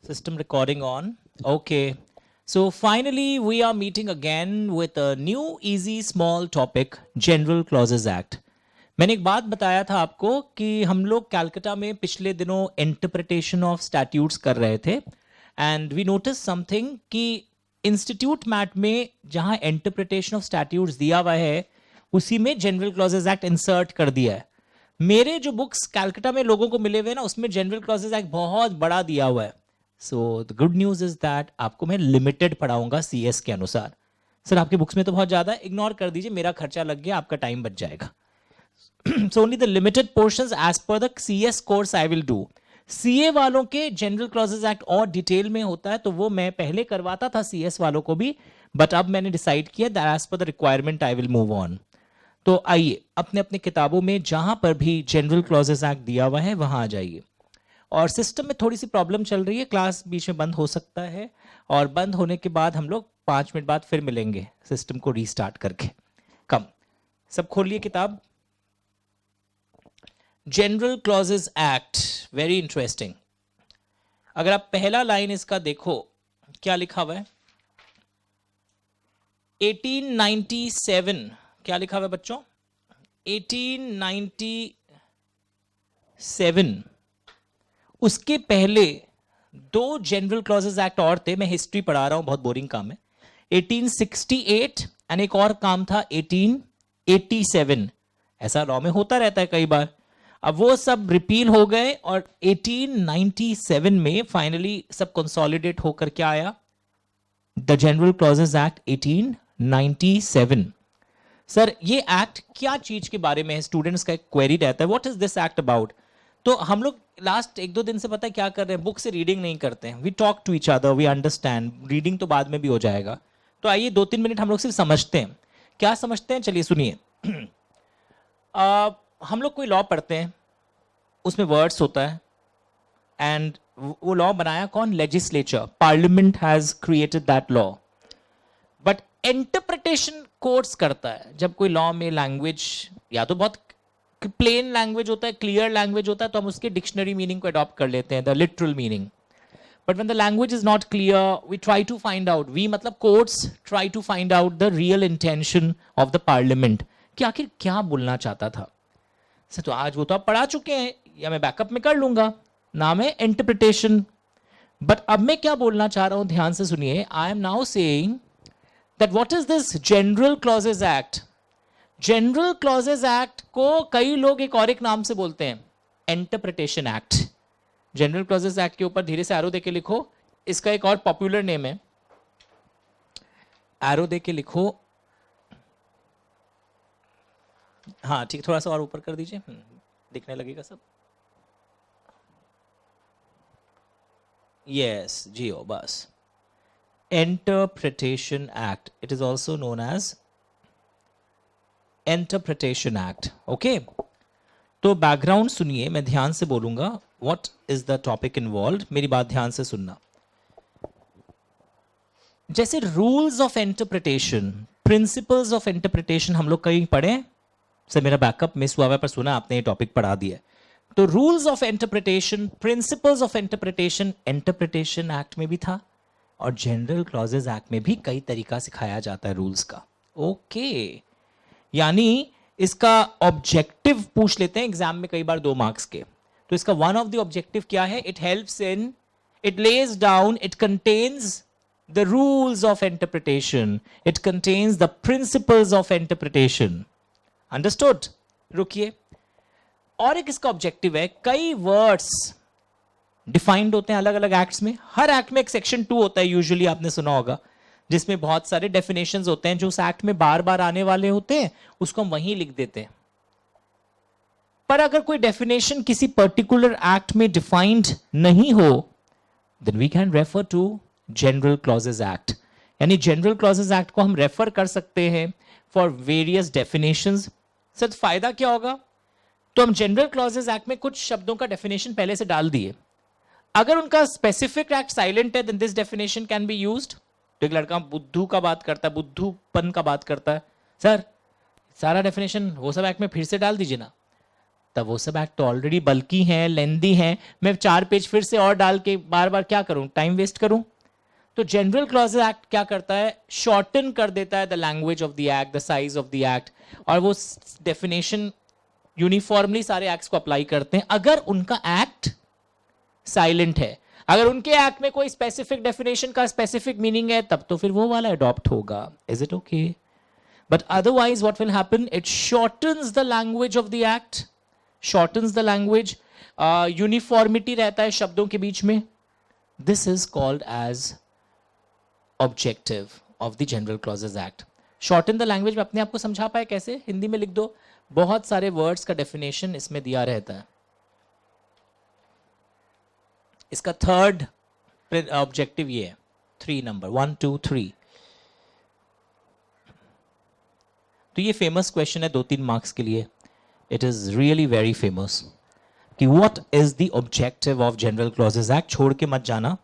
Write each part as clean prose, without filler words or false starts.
System recording on. Okay. So finally, we are meeting again with a new, easy, small topic, General Clauses Act. मैंने एक बात बताया था आपको कि हम लोग कैलकाटा में पिछले दिनों इंटरप्रिटेशन ऑफ स्टैट्यूट्स कर रहे थे एंड वी नोटिस समथिंग कि इंस्टीट्यूट मैट में जहां इंटरप्रिटेशन ऑफ स्टैट्यूट्स दिया हुआ है उसी में जनरल क्लॉजेज एक्ट इंसर्ट कर दिया है. मेरे जो बुक्स कैलकाटा में लोगों को मिले हुए ना उसमें जनरल क्लॉजेज एक्ट बहुत बड़ा दिया हुआ है. So the good news is that आपको मैं लिमिटेड पढ़ाऊंगा सीएस के अनुसार. सर आपकी बुक्स में तो बहुत ज्यादा है, इग्नोर कर दीजिए, मेरा खर्चा लग गया, आपका टाइम बच जाएगा. So only the limited portions as per the CS course I will do. CA वालों के जनरल क्लॉजेज एक्ट और डिटेल में होता है तो वो मैं पहले करवाता था CS वालों को भी, बट अब मैंने डिसाइड किया that as per the requirement I will move on. तो आइए अपने अपने किताबों में जहां पर भी जनरल क्लॉजेज एक्ट दिया हुआ है वहां आ जाइए. और सिस्टम में थोड़ी सी प्रॉब्लम चल रही है, क्लास बीच में बंद हो सकता है और बंद होने के बाद हम लोग 5 मिनट बाद फिर मिलेंगे सिस्टम को रीस्टार्ट करके. कम सब खोलिए किताब. General clauses act very interesting. अगर आप पहला लाइन इसका देखो क्या लिखा हुआ है, 1897. क्या लिखा हुआ है बच्चों? 1897. उसके पहले दो जनरल क्लॉजेज एक्ट और थे. मैं हिस्ट्री पढ़ा रहा हूं, बहुत बोरिंग काम है. 1868 एंड एक और काम था 1887. ऐसा लॉ में होता रहता है कई बार. अब वो सब रिपील हो गए और 1897 में फाइनली सब कंसोलिडेट होकर क्या आया? The general clauses act 1897. Sir ये एक्ट क्या चीज के बारे में है? स्टूडेंट्स का एक क्वेरी रहता है, what is this act about? तो हम लोग लास्ट 1-2 दिन से पता है क्या कर रहे हैं, बुक से रीडिंग नहीं करते हैं. We talk to each other, we understand. Reading तो बाद में भी हो जाएगा. तो आइए 2-3 मिनट हम लोग सिर्फ समझते हैं. क्या समझते हैं? चलिए सुनिए. हम लोग कोई लॉ पढ़ते हैं, उसमें वर्ड्स होता है एंड वो लॉ बनाया कौन? Legislature, parliament has created that law. But interpretation courts करता है. जब कोई लॉ में लैंग्वेज या तो बहुत प्लेन लैंग्वेज होता है, क्लियर लैंग्वेज होता है, तो हम उसके डिक्शनरी मीनिंग को अडॉप्ट कर लेते हैं, the literal meaning. But when the language is not clear we try to find out, we मतलब courts try to find out the real intention of the parliament कि आखिर क्या बोलना चाहता था. सर तो आज वो तो आप पढ़ा चुके हैं, या मैं बैकअप में कर लूंगा, नाम है इंटरप्रिटेशन. बट अब मैं क्या बोलना चाह रहा हूं, ध्यान से सुनिए. I am now saying that what is this general clauses act. General clauses act को कई लोग एक और एक नाम से बोलते हैं, interpretation act. General clauses act के ऊपर धीरे से एरो देके लिखो, इसका एक और पॉपुलर नेम है. एरो देके लिखो. हाँ ठीक, थोड़ा सा और ऊपर कर दीजिए, दिखने लगेगा सब. यस जियो, बस. Interpretation act, it is also known as interpretation act. Okay, तो बैकग्राउंड सुनिए, मैं ध्यान से बोलूंगा. What is the topic involved, मेरी बात ध्यान से सुनना. जैसे rules of interpretation, principles of interpretation हम लोग कहीं पढ़े. सर मेरा बैकअप मिस हुआ है, पर सुना आपने ये टॉपिक पढ़ा दिया. तो rules of interpretation, principles of interpretation interpretation act में भी था और जनरल क्लॉजेज एक्ट में भी कई तरीका सिखाया जाता है रूल्स का. ओके, यानी इसका ऑब्जेक्टिव पूछ लेते हैं एग्जाम में कई बार 2 मार्क्स के. तो इसका वन ऑफ द ऑब्जेक्टिव क्या है? It helps in, it lays down, it contains the rules of interpretation, it contains the principles of interpretation. Understood? रुकिए. और एक इसका ऑब्जेक्टिव है, कई वर्ड्स डिफाइंड होते हैं अलग अलग एक्ट्स में. हर एक्ट में एक सेक्शन 2 होता है, यूजुअली आपने सुना होगा, जिसमें बहुत सारे डेफिनेशंस होते हैं जो उस एक्ट में बार बार आने वाले होते हैं, उसको हम वहीं लिख देते हैं. पर अगर कोई डेफिनेशन किसी पर्टिकुलर एक्ट में डिफाइंड नहीं हो, then we can refer to general clauses act. यानी जनरल क्लॉजेज एक्ट को हम रेफर कर सकते हैं फॉर वेरियस डेफिनेशंस. सर फायदा क्या होगा? तो हम जनरल क्लॉजेज एक्ट में कुछ शब्दों का डेफिनेशन पहले से डाल दिए. अगर उनका स्पेसिफिक एक्ट साइलेंट है, then this definition can be used. तो एक लड़का बुद्धू का बात करता है, बुद्धूपन का बात करता है, सर सारा डेफिनेशन वो सब एक्ट में फिर से डाल दीजिए ना. तब वो सब एक्ट ऑलरेडी बल्कि हैं, लेंदी हैं, मैं 4 पेज फिर से और डाल के बार बार क्या करूं, टाइम वेस्ट करूं? तो जनरल क्लॉजेज एक्ट क्या करता है, शॉर्टन कर देता है the language of the act, the size of the act, और वो डेफिनेशन यूनिफॉर्मली सारे एक्ट्स को अप्लाई करते हैं अगर उनका एक्ट साइलेंट है। अगर उनके एक्ट में कोई स्पेसिफिक डेफिनेशन का स्पेसिफिक मीनिंग है तब तो फिर वो वाला अडॉप्ट होगा। Is it okay? But otherwise what will happen, it shortens the language of the act, shortens the language, uniformity रहता है शब्दों के बीच में। This is called as objective of the general clauses act. Shorten the language में अपने आप को समझा पाए कैसे? हिंदी में लिख दो, बहुत सारे वर्ड्स का डेफिनेशन इसमें दिया रहता है। इसका थर्ड ऑब्जेक्टिव ये है, 3 नंबर 1 2 3। तो ये फेमस क्वेश्चन है 2-3 मार्क्स के लिए। It is really very famous कि what is the objective of general clauses act. छोड़ के मत जाना।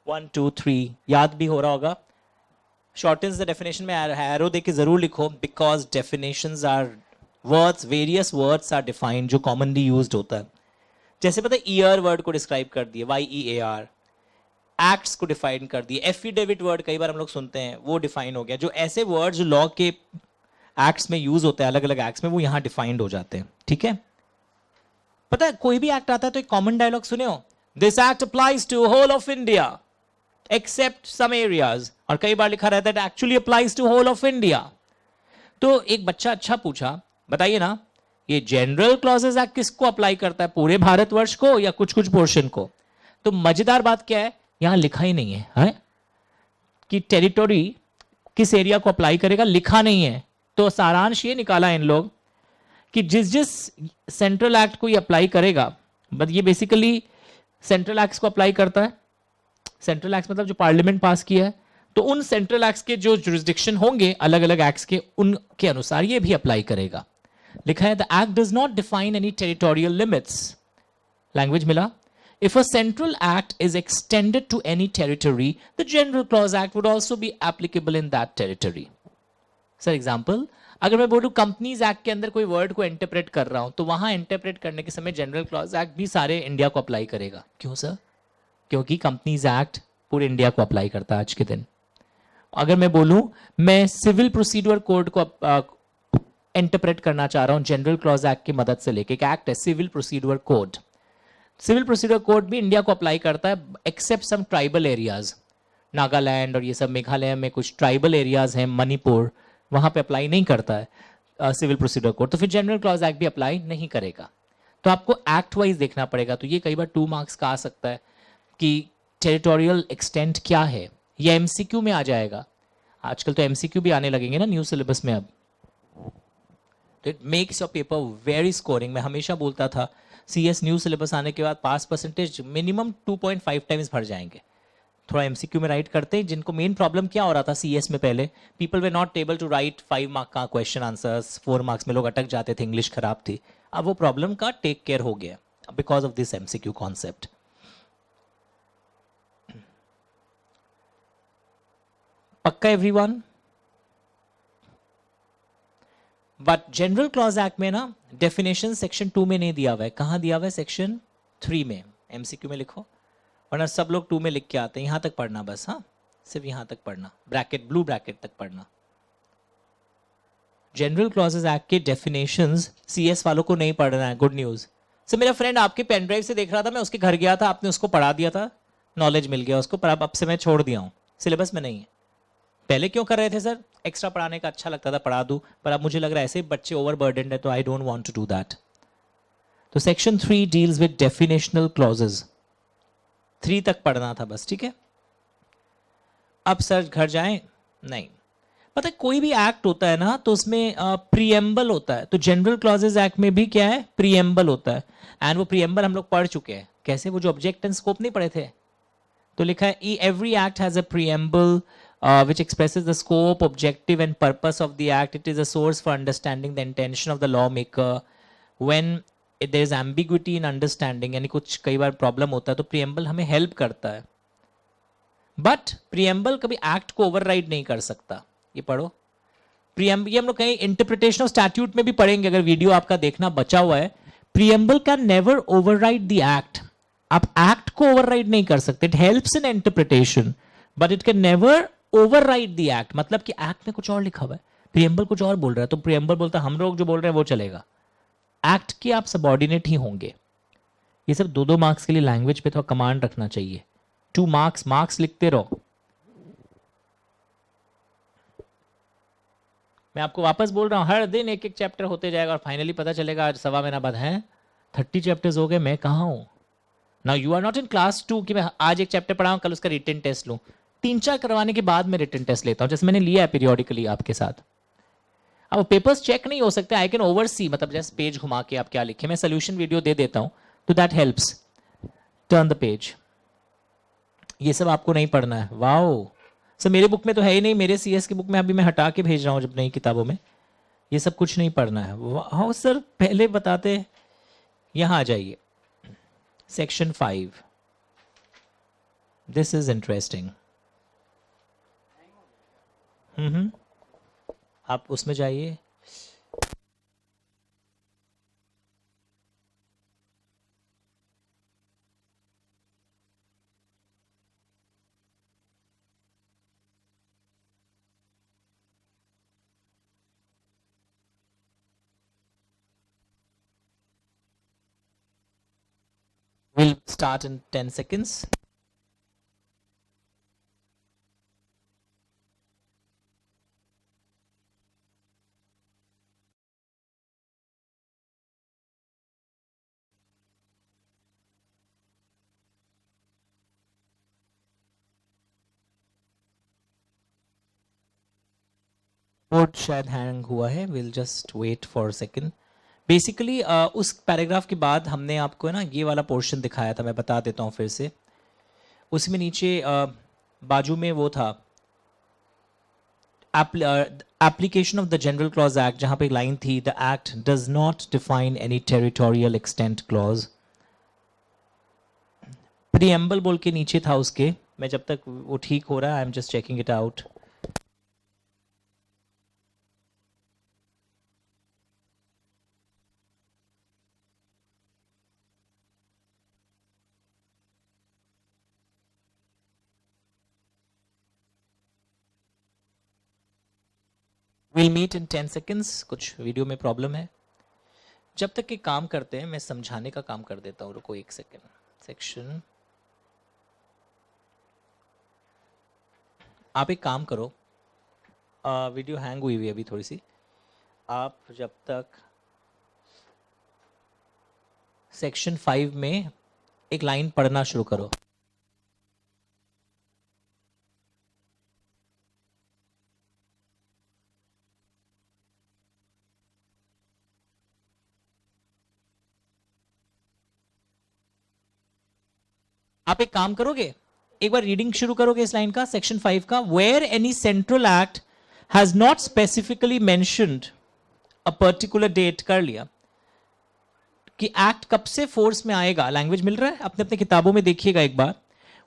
वन टू थ्री याद भी हो रहा होगा। शॉर्टन्स द डेफिनेशन में एरो दे के जरूर लिखो, because definitions are words, various words are defined जो कॉमनली यूज्ड होता है। जैसे पता है ईयर वर्ड को डिस्क्राइब कर दिए, YEAR, एक्ट्स को डिफाइन कर दिए, एफिडेविट वर्ड कई बार हम लोग सुनते हैं वो डिफाइन हो गया। जो ऐसे वर्ड जो लॉ के एक्ट्स में यूज होते हैं, अलग अलग एक्ट्स में, वो यहां डिफाइंड हो जाते हैं। ठीक है, पता है कोई भी एक्ट आता है तो एक कॉमन डायलॉग सुने हो, this act applies to whole of India except some areas, और कई बार लिखा रहता है it actually applies to whole of India. तो एक बच्चा अच्छा पूछा, बताइए ना ये जनरल क्लॉजेज एक्ट किसको अप्लाई करता है, पूरे भारतवर्ष को या कुछ कुछ पोर्शन को? तो मजेदार बात क्या है, यहां लिखा ही नहीं है कि टेरिटोरी किस एरिया को अप्लाई करेगा, लिखा नहीं है। तो सारांश ये निकाला इन लोग कि जिस जिस सेंट्रल एक्ट को ये अप्लाई करेगा, बट ये बेसिकली सेंट्रल एक्ट को अप्लाई करता है। सेंट्रल एक्ट मतलब जो पार्लियामेंट पास किया है, तो उन सेंट्रल एक्ट के जो जुरिस्डिक्शन होंगे अलग अलग एक्ट्स के, उनके अनुसार ये भी अप्लाई करेगा। लिखा है the act does not define any territorial limits. Language मिला, if a central act is extended to any territory, the general clause act would also be applicable in that territory. Sir example, अगर मैं बोलूं companies act के अंदर कोई word को interpret कर रहा हूं, तो वहां इंटरप्रेट करने के समय जनरल क्लॉज एक्ट भी सारे इंडिया को अप्लाई करेगा। क्यों सर? क्योंकि कंपनीज एक्ट पूरे इंडिया को अप्लाई करता है आज के दिन। अगर मैं बोलूं मैं सिविल प्रोसीड्यूर कोड को इंटरप्रेट करना चाह रहा हूं जनरल क्लॉज एक्ट की मदद से लेके, एक एक्ट है civil procedure code, civil procedure code भी इंडिया को अप्लाई करता है except some tribal areas, Nagaland और ये सब, मेघालय में कुछ ट्राइबल एरियाज हैं, मणिपुर, वहां पे अप्लाई नहीं करता है सिविल प्रोसीड्यूर कोड, तो फिर जनरल क्लॉज एक्ट भी अप्लाई नहीं करेगा। तो आपको एक्ट वाइज देखना पड़ेगा। तो ये कई बार 2 मार्क्स का आ सकता है कि टेरिटोरियल एक्सटेंट क्या है, ये एमसीक्यू में आ जाएगा। आजकल तो एमसीक्यू भी आने लगेंगे ना न्यू सिलेबस में अब, तो it makes your paper very scoring. मैं हमेशा बोलता था CS न्यू सिलेबस आने के बाद पास परसेंटेज मिनिमम 2.5 टाइम्स भर जाएंगे। थोड़ा एमसीक्यू में राइट करते हैं। जिनको मेन प्रॉब्लम क्या हो रहा था CS में, पहले people were not able to write 5 mark का क्वेश्चन आंसर्स, 4 मार्क्स में लोग अटक जाते थे, इंग्लिश खराब थी। अब वो प्रॉब्लम का टेक केयर हो गया because of this MCQ concept. पक्का everyone? But general clause act में ना डेफिनेशन सेक्शन 2 में नहीं दिया हुआ है। कहां दिया हुआ है? सेक्शन 3 में। MCQ में लिखो, वरना सब लोग 2 में लिख के आते हैं। यहां तक पढ़ना बस, हाँ सिर्फ यहां तक पढ़ना, ब्रैकेट ब्लू ब्रैकेट तक पढ़ना। जनरल क्लॉजेज एक्ट के डेफिनेशंस CS वालों को नहीं पढ़ना है। गुड न्यूज सर, मेरा फ्रेंड आपके पेन ड्राइव से देख रहा था, मैं उसके घर गया था, आपने उसको पढ़ा दिया था, नॉलेज मिल गया उसको, पर अब से मैं छोड़ दिया हूं, सिलेबस में नहीं है। पहले क्यों कर रहे थे सर? एक्स्ट्रा पढ़ाने का अच्छा लगता था, पढ़ा दूं, पर अब मुझे लग रहा है ऐसे बच्चे ओवरबर्डन्ड है, तो I don't want to do that. तो section 3 deals with definitional clauses, 3 तक पढ़ना था बस, ठीक है। अब सर घर जाएं? नहीं, पता है कोई भी एक्ट होता है ना तो उसमें प्रीएम्बल होता है। तो जनरल क्लॉजेज एक्ट में भी क्या है? प्रीएम्बल होता है। एंड वो प्रीएम्बल हम लोग पढ़ चुके हैं। कैसे? वो जो ऑब्जेक्ट एंड स्कोप नहीं पढ़े थे, तो लिखा है every act has a preamble which expresses the scope, objective and purpose of the act. It is a source for understanding the intention of the lawmaker. When there is ambiguity in understanding, यानी कुछ कई बार problem होता है तो preamble हमें help करता है। But preamble कभी एक्ट को ओवरराइड नहीं कर सकता। ये पढ़ो, ये हम लोग कहीं इंटरप्रिटेशन ऑफ स्टैट्यूट में भी पढ़ेंगे, अगर वीडियो आपका देखना बचा हुआ है। Preamble can never override the act. आप एक्ट को ओवरराइड नहीं कर सकते। It helps in interpretation but it can never override the act. मतलब कि एक्ट में कुछ और लिखा हुआ है, प्रियम्बल कुछ और बोल रहा है, तो प्रियम्बल बोलता है हम लोग जो बोल रहे हैं वो चलेगा। एक्ट की आप सबऑर्डिनेट ही होंगे। ये सब 2-2 मार्क्स के लिए लैंग्वेज पे थोड़ा कमांड रखना चाहिए। 2 मार्क्स लिखते रहो। मैं आपको वापस बोल रहा हूं, हर दिन एक एक चैप्टर होते जाएगा और फाइनली पता चलेगा आज 1.25 महीना बाद है 30 चैप्टर्स हो गए, मैं कहाँ हूं। Now you are not in class 2 कि मैं आज एक चैप्टर पढ़ाऊं कल उसका रिटन टेस्ट लूं। 3-4 करवाने के बाद मैं रिटन टेस्ट लेता हूं, जैसे मैंने लिया है पीरियोडिकली आपके साथ। अब पेपर्स चेक नहीं हो सकते, आई कैन ओवरसी, मतलब जैसे पेज घुमा के आप क्या लिखे, मैं सोल्यूशन वीडियो दे देता हूं, तो that helps. Turn the page. ये सब आपको नहीं पढ़ना है। वाओ सर, मेरे बुक में तो है ही नहीं, मेरे सीएस की बुक में अभी मैं हटा के भेज रहा हूं जब नई किताबों में। ये सब कुछ नहीं पढ़ना है। वाओ सर, पहले बताते। यहां आ जाइए, सेक्शन 5। This is interesting. आप उसमें जाइए। We'll start in 10 seconds. Board शायद हैंग हुआ है, will just wait for a second. Basically उस पैराग्राफ के बाद हमने आपको है ना ये वाला पोर्शन दिखाया था, मैं बता देता हूँ फिर से। उसमें नीचे बाजू में वो था application of the general clause act, जहां पे लाइन थी the act does not define any territorial extent clause. Preamble बोल के नीचे था उसके। मैं जब तक वो ठीक हो रहा है, I am just checking it out. Will meet in 10 seconds. कुछ वीडियो में प्रॉब्लम है। जब तक कि काम करते हैं मैं समझाने का काम कर देता हूँ। रुको 1 सेकेंड। सेक्शन, आप एक काम करो, वीडियो हैंग हुई अभी थोड़ी सी। आप जब तक सेक्शन 5 में एक लाइन पढ़ना शुरू करो। आप एक काम करोगे, एक बार रीडिंग शुरू करोगे इस लाइन का, सेक्शन 5 का। Where any central act has not specifically mentioned a particular date, कर लिया कि एक्ट कब से फोर्स में आएगा। लैंग्वेज मिल रहा है, अपने अपने किताबों में देखिएगा एक बार।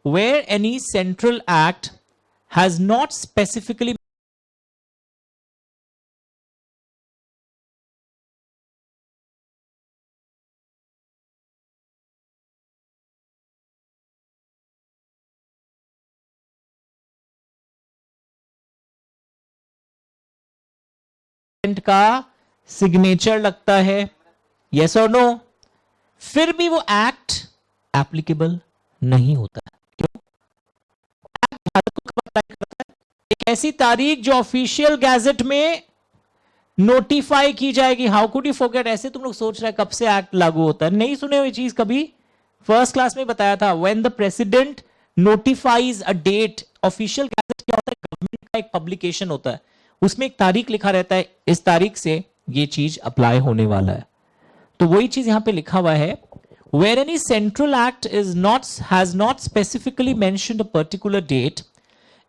Where any central act has not specifically का सिग्नेचर लगता है, यस और नो, फिर भी वो एक्ट एप्लीकेबल नहीं होता। क्यों? भारत को कब अप्लाई करता है? एक ऐसी तारीख जो ऑफिशियल गैजेट में नोटिफाई की जाएगी। How could you forget? ऐसे तुम लोग सोच रहे हैं कब से एक्ट लागू होता है, नहीं सुने हुई चीज कभी। फर्स्ट क्लास में बताया था, when the president notifies a date. Official gazette क्या होता है? गवर्नमेंट का एक पब्लिकेशन होता है, उसमें एक तारीख लिखा रहता है, इस तारीख से ये चीज अप्लाई होने वाला है। तो वही चीज यहां पे लिखा हुआ है, where any central act has not specifically mentioned a particular date,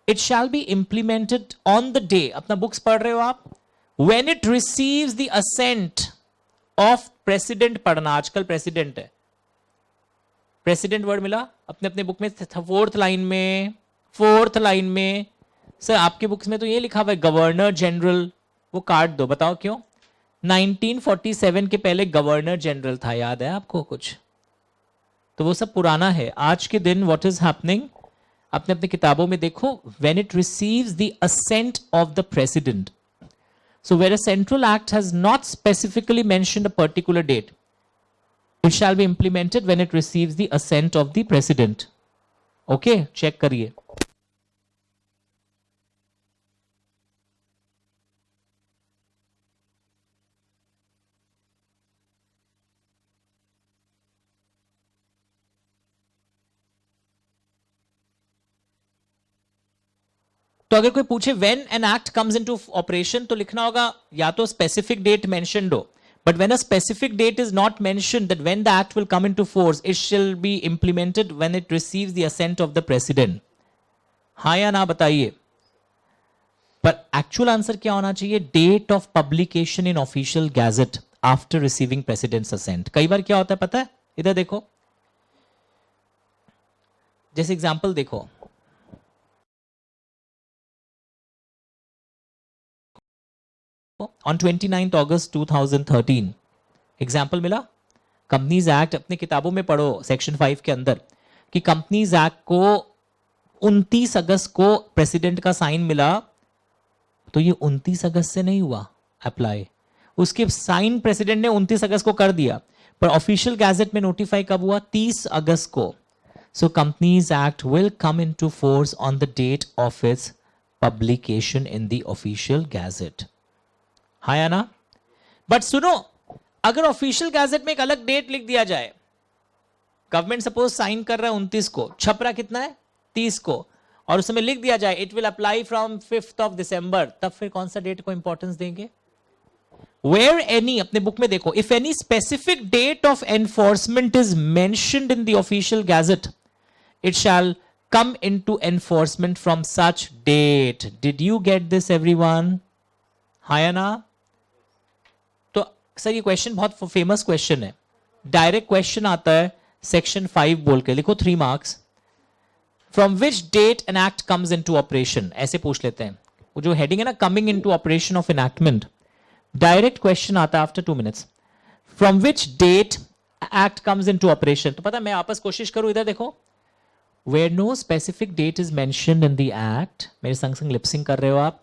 it shall be implemented on the day, अपना बुक्स पढ़ रहे हो आप, when it receives the assent of president। पढ़ना, आजकल प्रेसिडेंट है, प्रेसिडेंट वर्ड मिला अपने अपने बुक में, 4th लाइन में 4th लाइन में सर आपके बुक्स में तो ये लिखा हुआ है गवर्नर जनरल, वो काट दो, बताओ क्यों? 1947 के पहले गवर्नर जनरल था, याद है आपको कुछ? तो वो सब पुराना है। आज के दिन व्हाट इज हैपनिंग, अपने अपने किताबों में देखो, when it receives the assent of the president, so where a central act has not specifically mentioned a particular date, it shall be implemented when it receives the assent of the president. Okay, check करिए। तो अगर कोई पूछे when an act comes into operation, तो लिखना होगा या तो स्पेसिफिक डेट मेंशन्ड हो, but when a specific date is not mentioned, that when the act will come into force, it shall be implemented when it receives the assent of the president. हाँ या ना बताइए। पर actual answer क्या होना चाहिए? Date of publication in official gazette after receiving president's assent. कई बार क्या होता है पता है, इधर देखो, जैसे एग्जांपल देखो, ऑन 29 अगस्त 2013 एग्जाम्पल मिला, कंपनीज एक्ट, अपने किताबों में पढ़ो सेक्शन 5 के अंदर कि कंपनीज एक्ट को 29 अगस्त को प्रेसिडेंट का साइन मिला, तो ये 29 अगस्त से नहीं हुआ अप्लाई, उसके साइन प्रेसिडेंट ने 29 अगस्त को कर दिया, पर ऑफिशियल गैजेट में नोटिफाई कब हुआ? 30 अगस्त को। So companies act will come into force on the date of its publication in the official gazette. हाँ या ना? बट सुनो, अगर ऑफिशियल गैजेट में एक अलग डेट लिख दिया जाए, गवर्नमेंट सपोज साइन कर रहा है 29 को, छप रहा कितना है? 30 को, और उसमें लिख दिया जाए it will apply from 5th of December, तब फिर कौन सा डेट को इंपॉर्टेंस देंगे? वेयर एनी, अपने बुक में देखो, if any specific date of enforcement is mentioned in the official gazette, it shall come into enforcement from such date. Did you get this everyone? हाँ या ना? तो सर ये क्वेश्चन बहुत फेमस क्वेश्चन है, डायरेक्ट क्वेश्चन आता है section 5 बोल के, लिखो 3 marks, from which date an act comes into operation, ऐसे पूछ लेते हैं। वो जो हेडिंग है ना, coming into operation of enactment, direct question आता है after 2 minutes, from which date act comes into operation. तो पता है, मैं आपस कोशिश करूं, इधर देखो, where no specific date is mentioned in the act, मेरे संग संग लिपसिंग कर रहे हो आप,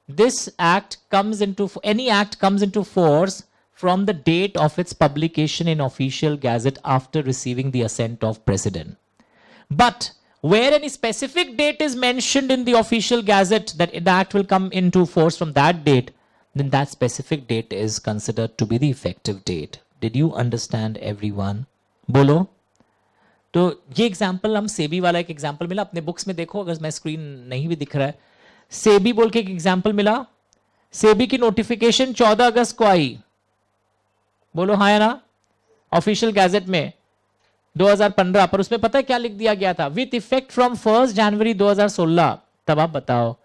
this act comes into, any act comes into force from the date of its publication in official gazette after receiving the assent of president. But where any specific date is mentioned in the official gazette that the act will come into force from that date, then that specific date is considered to be the effective date. Did you understand everyone? बोलो। तो ये example, हम सेबी वाला एक example मिला, अपने books में देखो, अगर मैं स्क्रीन नहीं भी दिख रहा है, सेबी बोल के एक एग्जाम्पल मिला, सेबी की नोटिफिकेशन 14 अगस्त को आई, बोलो हाँ या ना, ऑफिशियल गैजेट में 2015, पर उसमें पता है क्या लिख दिया गया था? विथ इफेक्ट फ्रॉम 1 जनवरी 2016। तब आप बताओ,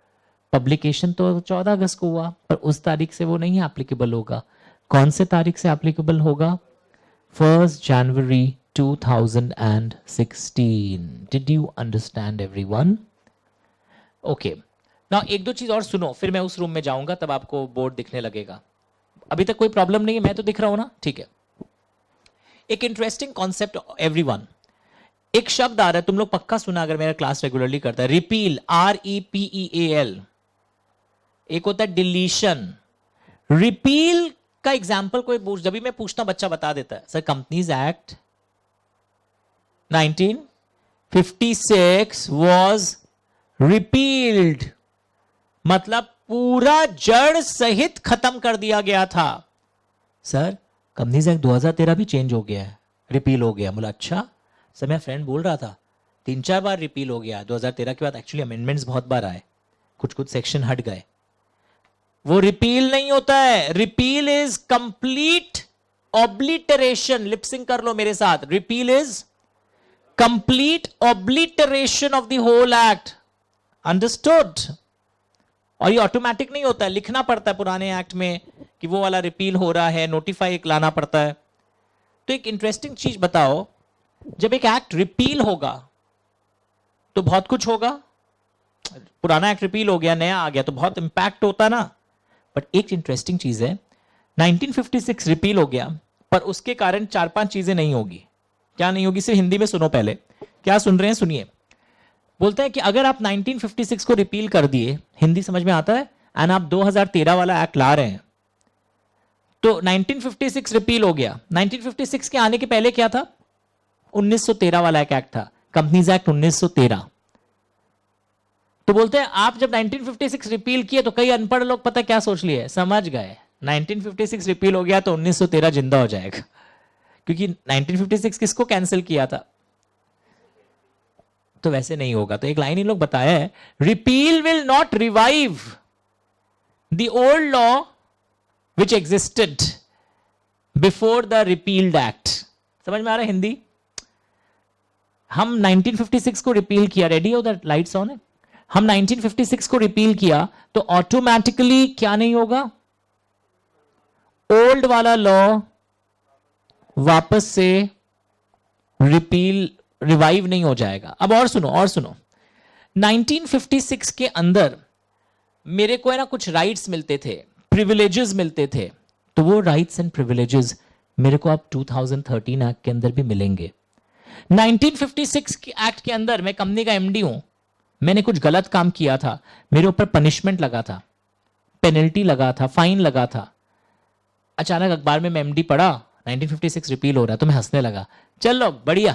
पब्लिकेशन तो 14 अगस्त को हुआ, पर उस तारीख से वो नहीं एप्लीकेबल होगा। कौन से तारीख से एप्लीकेबल होगा? 1 जनवरी 2016. Did you understand everyone? Okay. Now एक दो चीज और सुनो, फिर मैं उस रूम में जाऊंगा, तब आपको बोर्ड दिखने लगेगा। अभी तक कोई प्रॉब्लम नहीं है, मैं तो दिख रहा हूं ना, ठीक है। एक इंटरेस्टिंग कॉन्सेप्ट एवरीवन, एक शब्द आ रहा है, तुम लोग पक्का सुना अगर मेरा क्लास रेगुलरली करता है, रिपील, REPEAL। एक होता है डिलीशन। रिपील का एग्जाम्पल कोई पूछ, जब भी मैं पूछता हूं बच्चा बता देता है, sir companies act 1956 was repealed, मतलब पूरा जड़ सहित खत्म कर दिया गया था। सर कंपनीज एक्ट 2013 भी चेंज हो गया है, रिपील हो गया। बोला अच्छा सर, मेरा फ्रेंड बोल रहा था 3-4 बार रिपील हो गया 2013 के बाद, एक्चुअली अमेंडमेंट्स बहुत बार आए, कुछ कुछ सेक्शन हट गए। वो रिपील नहीं होता है, repeal is complete obliteration. Lip syncing कर लो मेरे साथ, repeal is complete obliteration of the whole act. Understood? और ये ऑटोमेटिक नहीं होता है, लिखना पड़ता है पुराने एक्ट में कि वो वाला रिपील हो रहा है, नोटिफाई एक लाना पड़ता है। तो एक इंटरेस्टिंग चीज बताओ, जब एक एक्ट रिपील होगा तो बहुत कुछ होगा, पुराना एक्ट रिपील हो गया, नया आ गया, तो बहुत इंपैक्ट होता ना। बट एक इंटरेस्टिंग चीज है, 1956 रिपील हो गया, पर उसके कारण 4-5 चीजें नहीं होगी। क्या नहीं होगी? सिर्फ हिंदी में सुनो पहले, क्या सुन रहे हैं सुनिए। बोलते हैं कि अगर आप 1956 को रिपील कर दिए, हिंदी समझ में आता है, एंड आप 2013 वाला एक्ट ला रहे हैं, तो 1956 रिपील हो गया। 1956 के आने के पहले क्या था? 1913 वाला एक एक्ट था, कंपनीज एक्ट 1913। तो बोलते हैं आप जब 1956 रिपील किए तो कई अनपढ़ लोग पता क्या सोच लिए, समझ गए 1956 रिपील हो गया तो 1913 जिंदा हो जाएगा, क्योंकि 1956 किसको कैंसिल किया था। तो वैसे नहीं होगा। तो एक लाइन इन लोग बताया है, repeal will not revive the old law which existed before the repealed act. समझ में आ रहा है हिंदी? हम 1956 को रिपील किया, रेडी हो? द लाइट्स ऑन है। हम 1956 को रिपील किया तो ऑटोमेटिकली क्या नहीं होगा? ओल्ड वाला लॉ वापस से रिवाइव नहीं हो जाएगा। अब और सुनो, और सुनो, 1956 के अंदर मेरे को है ना कुछ राइट्स मिलते थे, प्रिविलेजेस मिलते थे, तो वो राइट्स एंड प्रिविलेजेस मेरे को अब 2013 एक्ट के अंदर भी मिलेंगे। 1956 के एक्ट के अंदर मैं कंपनी का एमडी हूं, मैंने कुछ गलत काम किया था, मेरे ऊपर पनिशमेंट लगा था, पेनल्टी लगा था, फाइन लगा था। अचानक अखबार में मैं एमडी पढ़ा, 1956 रिपील हो रहा है, तो मैं हंसने लगा, चलो बढ़िया,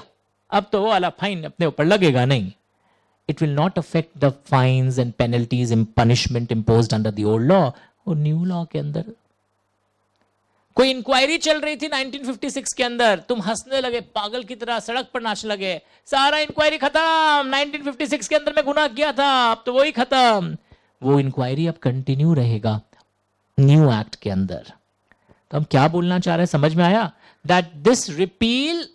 अब तो वो वाला फाइन अपने ऊपर लगेगा नहीं। It will not affect the fines and penalties and punishment imposed under the old law. और न्यू लॉ के अंदर कोई इंक्वायरी चल रही थी 1956 के अंदर, तुम हंसने लगे पागल की तरह, सड़क पर नाचने लगे, सारा इंक्वायरी खत्म, 1956 के अंदर मैं गुनाह किया था, अब तो वही खत्म। वो इंक्वायरी अब कंटिन्यू रहेगा न्यू एक्ट के अंदर। तो हम क्या बोलना चाह रहे हैं, समझ में आया? दैट दिस रिपील,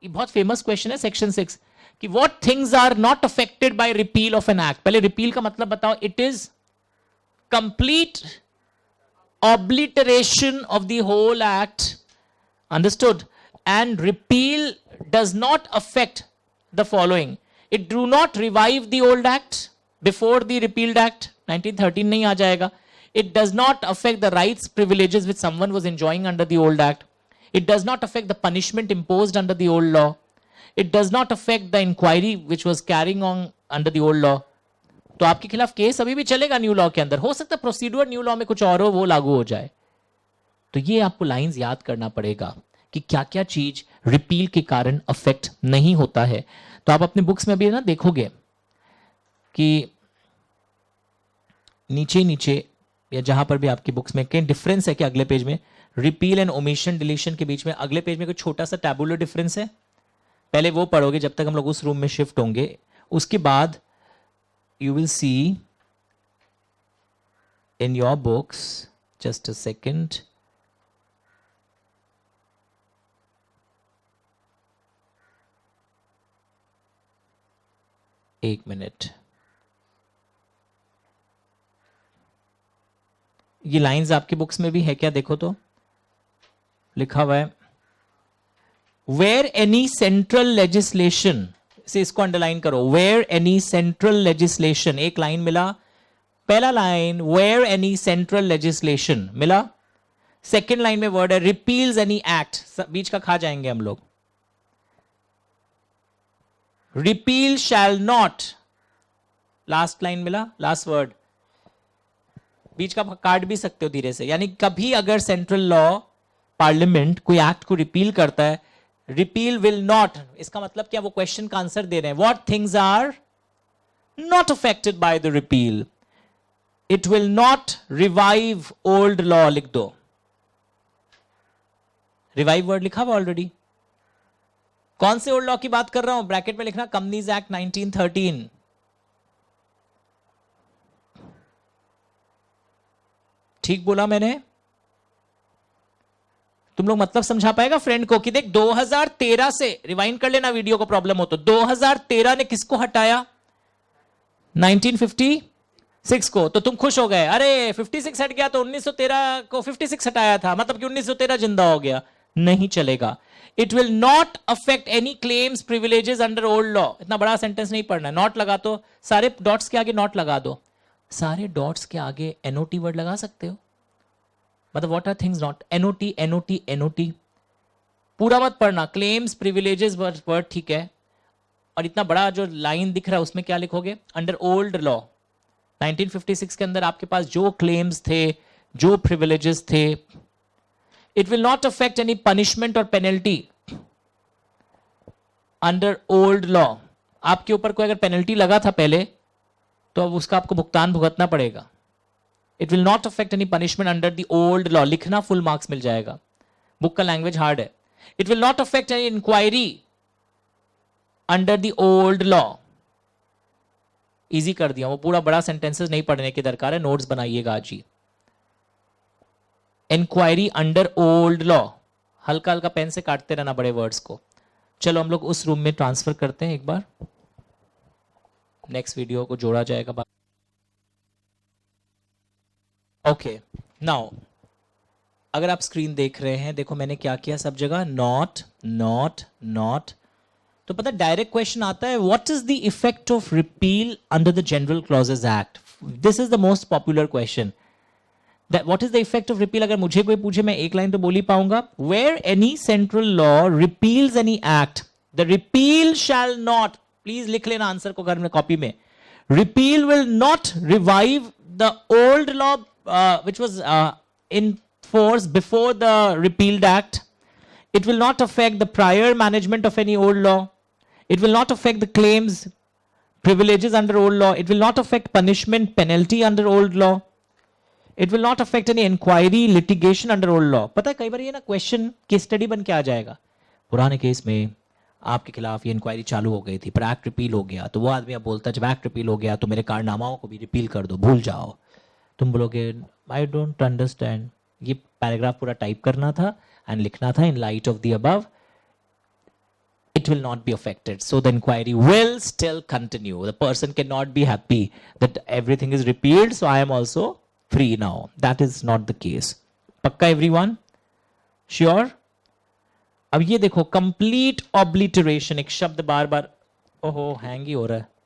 बहुत फेमस क्वेश्चन है सेक्शन 6 कि what things are not affected by repeal of an act. पहले रिपील का मतलब बताओ। It is complete obliteration of the whole act, understood? And repeal does not affect the following: it do not revive the old act before the repealed act, 1913 नहीं आ जाएगा. It does not affect the rights, privileges which someone was enjoying under the old act. It does not affect the punishment imposed under the old law. It does not affect the inquiry which was carrying on under the old law. तो आपके खिलाफ case अभी भी चलेगा new law के अंदर, हो सकता है प्रोसीड्यूर न्यू लॉ में कुछ और हो, वो लागू हो जाए। तो ये आपको लाइंस याद करना पड़ेगा कि क्या क्या चीज रिपील के कारण अफेक्ट नहीं होता है। तो आप अपने बुक्स में भी ना देखोगे कि नीचे नीचे या जहां पर भी आपकी बुक्स में कहीं डिफरेंस है कि अगले पेज में रिपील एंड ओमिशन डिलीशन के बीच में अगले पेज में कोई छोटा सा टैबुलर डिफरेंस है, पहले वो पढ़ोगे जब तक हम लोग उस रूम में शिफ्ट होंगे। उसके बाद you will see in your books, just a second, एक मिनट, ये लाइंस आपकी बुक्स में भी है क्या? देखो तो लिखा हुआ है where any central legislation, से इसको अंडरलाइन करो, वेयर एनी सेंट्रल लेजिस्लेशन, एक लाइन मिला, पहला line where any central legislation मिला, सेकेंड लाइन में वर्ड है रिपील्स एनी एक्ट, बीच का खा जाएंगे हम लोग, repeal shall not, last line मिला, लास्ट वर्ड, बीच का काट भी सकते हो धीरे से। यानी कभी अगर सेंट्रल लॉ पार्लियामेंट कोई एक्ट को रिपील करता है, रिपील विल नॉट, इसका मतलब क्या? वो क्वेश्चन का आंसर दे रहे हैं, what things are not affected by the repeal, it will not revive old law, लिख दो, रिवाइव वर्ड लिखा हुआ ऑलरेडी। कौन से ओल्ड लॉ की बात कर रहा हूं? ब्रैकेट में लिखना कंपनीज एक्ट 1913। ठीक बोला मैंने? तुम लोग मतलब समझा पाएगा फ्रेंड को कि देख 2013 से, रिवाइंड कर लेना वीडियो को प्रॉब्लम हो तो, 2013 ने किसको हटाया? 1956 को। तो तुम खुश हो गए, अरे 56 हट गया तो 1913 को 56 हटाया था, मतलब कि 1913 जिंदा हो गया। नहीं चलेगा। It will not affect any claims privileges under old law. इतना बड़ा सेंटेंस नहीं पढ़ना है, नॉट लगा तो सारे डॉट्स के आगे नॉट लगा दो, सारे डॉट्स के आगे एनओटी वर्ड लगा सकते हो। मतलब what are things not, N O T N O T N O T, पूरा मत पढ़ना, क्लेम्स प्रिविलेजेस वर्ड ठीक है। और इतना बड़ा जो लाइन दिख रहा है उसमें क्या लिखोगे, अंडर ओल्ड लॉ 1956 के अंदर आपके पास जो क्लेम्स थे, जो प्रिविलेजेस थे, it will not affect any punishment और पेनल्टी अंडर ओल्ड लॉ। आपके ऊपर कोई अगर पेनल्टी लगा था पहले तो अब उसका आपको भुगतान भुगतना पड़ेगा। It will not affect any punishment under the old law, लिखना फुल मार्क्स मिल जाएगा, बुक का लैंग्वेज हार्ड है। It will not affect any inquiry under the old law, easy कर दिया, वो पूरा बड़ा सेंटेंसेस नहीं पढ़ने की दरकार है, नोट्स बनाइएगा आज ही। इंक्वायरी अंडर ओल्ड लॉ, हल्का हल्का पेन से काटते रहना बड़े वर्ड्स को। चलो हम लोग उस रूम में ट्रांसफर करते हैं, एक बार नेक्स्ट वीडियो को जोड़ा जाएगा। ओके नाउ अगर आप स्क्रीन देख रहे हैं, देखो मैंने क्या किया सब जगह, नॉट नॉट नॉट। तो पता डायरेक्ट क्वेश्चन आता है, what is the effect of repeal under the general clauses act. This is the most popular question, that what is the effect of repeal. अगर मुझे कोई पूछे मैं एक लाइन तो बोल ही पाऊंगा, where any central law repeals any act the repeal shall not, please लिख लेना आंसर को घर में कॉपी में, repeal will not revive the old law which was in force before the repealed act. It will not affect the prior management of any old law. It will not affect the claims, privileges under old law. It will not affect punishment, penalty under old law. It will not affect any inquiry, litigation under old law. पता है कई बार ये ना question case study बन के आ जाएगा, पुराने case में आपके खिलाफ ये इंक्वायरी चालू हो गई थी, पर एक्ट रिपील हो गया, तो वो आदमी अब बोलता है जब एक्ट रिपील हो गया तो मेरे कारनामाओं को भी रिपील कर दो, भूल जाओ। तुम बोलोगे आई डोंट अंडरस्टैंड, ये पैराग्राफ पूरा टाइप करना था एंड लिखना था in light of the above, it will not be affected, so the inquiry will still continue. The person cannot be happy that everything is repealed, so I am also free now. That is not the case. पक्का everyone? Sure? अब ये देखो, complete obliteration, एक शब्द बार बार, ओहो hang ही हो रहा है।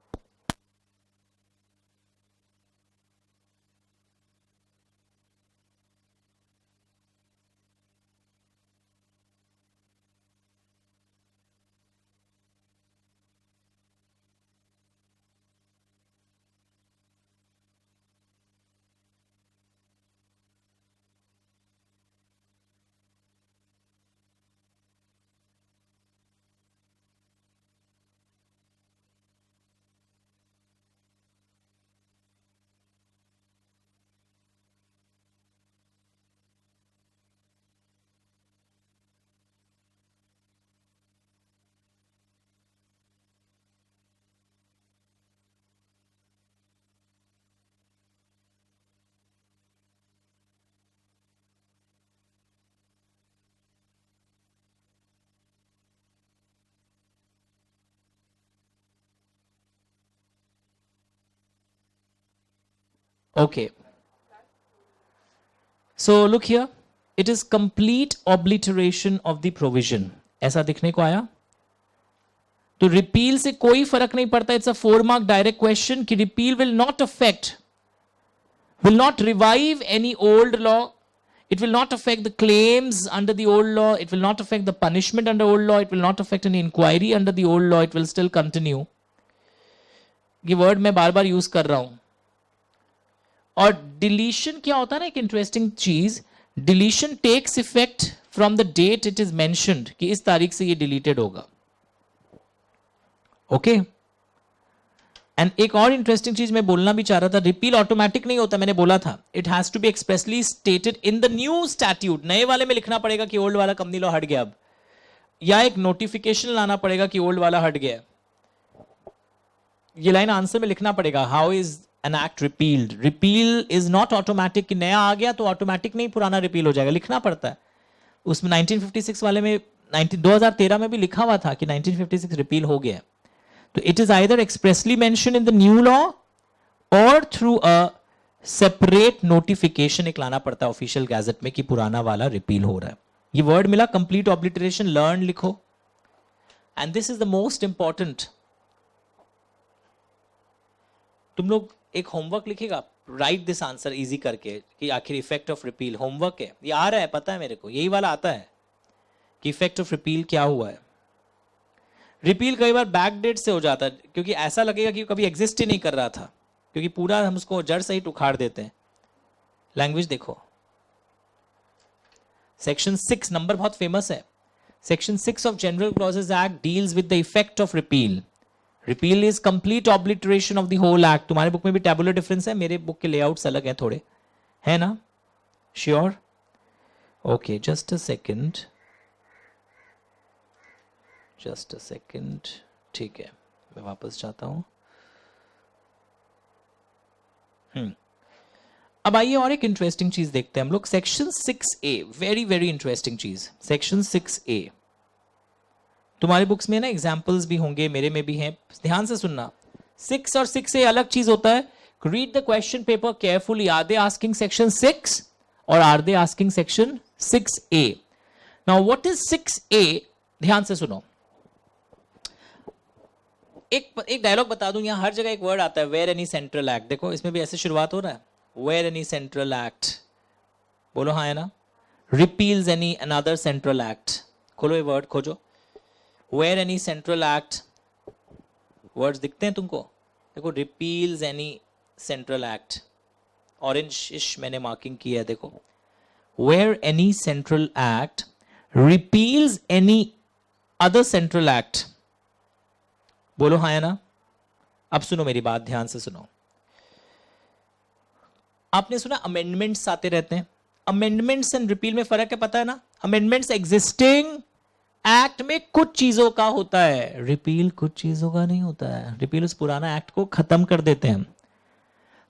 Okay. So look here, it is complete obliteration of the provision. ऐसा दिखने को आया, तो रिपील से कोई फर्क नहीं पड़ता। It's a 4 mark direct question कि repeal will not affect, will not revive any old law, it will not affect the claims under the old law, it will not affect the punishment under old law, it will not affect any inquiry under the old law, it will still continue. ये word मैं बार बार use कर रहा हूं। और deletion क्या होता है ना, एक इंटरेस्टिंग चीज, deletion takes effect from the date it is mentioned, कि इस तारीख से ये डिलीटेड होगा। ओके एंड एक और इंटरेस्टिंग चीज मैं बोलना भी चाह रहा था, रिपील ऑटोमेटिक नहीं होता, मैंने बोला था, it has to be expressly stated in the new statute. नए वाले में लिखना पड़ेगा कि ओल्ड वाला कंपनी लॉ हट गया अब, या एक नोटिफिकेशन लाना पड़ेगा कि ओल्ड वाला हट गया। ये लाइन आंसर में लिखना पड़ेगा, how is an act repealed. Repeal is not automatic कि नया आ गया तो ऑटोमेटिक नहीं पुराना रिपील हो जाएगा, लिखना पड़ता है। उसमें 1956 वाले में 2013 में भी लिखा हुआ था कि 1956 रिपील हो गया। तो it is either expressly mention in the new law और थ्रू अ सेपरेट नोटिफिकेशन एक लाना पड़ता है ऑफिशियल गैजेट में कि पुराना वाला रिपील हो रहा है। ये वर्ड मिला कंप्लीट ऑब्लिटरेशन, लर्न लिखो. And this is the most important. तुम लोग एक होमवर्क लिखेगा, राइट दिस आंसर इजी करके कि आखिर इफेक्ट ऑफ रिपील. होमवर्क है, ये आ रहा है, पता है मेरे को, यही वाला आता है कि इफेक्ट ऑफ रिपील क्या हुआ है. रिपील कई बार बैकडेट से हो जाता है, क्योंकि ऐसा लगेगा कि कभी एग्जिस्ट ही नहीं कर रहा था, क्योंकि पूरा हम उसको जड़ सहित उखाड़ देते हैं. लैंग्वेज देखो, सेक्शन 6 नंबर बहुत फेमस है. Section 6 of general clauses act deals with the effect of repeal. Repeal is complete obliteration of the whole act. तुम्हारे बुक में भी टैबुलर डिफरेंस है, मेरे बुक के लेआउट्स अलग हैं थोड़े, है ना? Sure? Okay, just a second, just a second. ठीक है, मैं वापस जाता हूं. अब आइए और एक इंटरेस्टिंग चीज देखते हैं हम लोग. Section 6A, very very interesting चीज. सेक्शन 6A तुम्हारी बुक्स में ना एग्जाम्पल्स भी होंगे, मेरे में भी हैं, ध्यान से सुनना. 6 और 6A अलग चीज होता है. Read the question paper carefully. Are they asking section 6 और are they asking section 6A? Now what is 6A? ध्यान से सुनो. एक डायलॉग बता दूं, यहां हर जगह एक वर्ड आता है, वेयर एनी सेंट्रल एक्ट. देखो इसमें भी ऐसे शुरुआत हो रहा है, वेयर एनी सेंट्रल एक्ट. बोलो हाँ है ना? Repeals any another central act. खोलो ये वर्ड, खोजो. Where any central act, words दिखते हैं तुमको? देखो, repeals any central act, orange मैंने मार्किंग की है, देखो. Where any central act repeals any other central act. बोलो हाँ है ना? अब सुनो मेरी बात, ध्यान से सुनो. आपने सुना अमेंडमेंट्स आते रहते हैं. अमेंडमेंट्स एंड रिपील में फर्क है, पता है ना? अमेंडमेंट्स एग्जिस्टिंग एक्ट में कुछ चीजों का होता है, रिपील कुछ चीजों का नहीं होता है. रिपील उस पुराना एक्ट को खत्म कर देते हैं.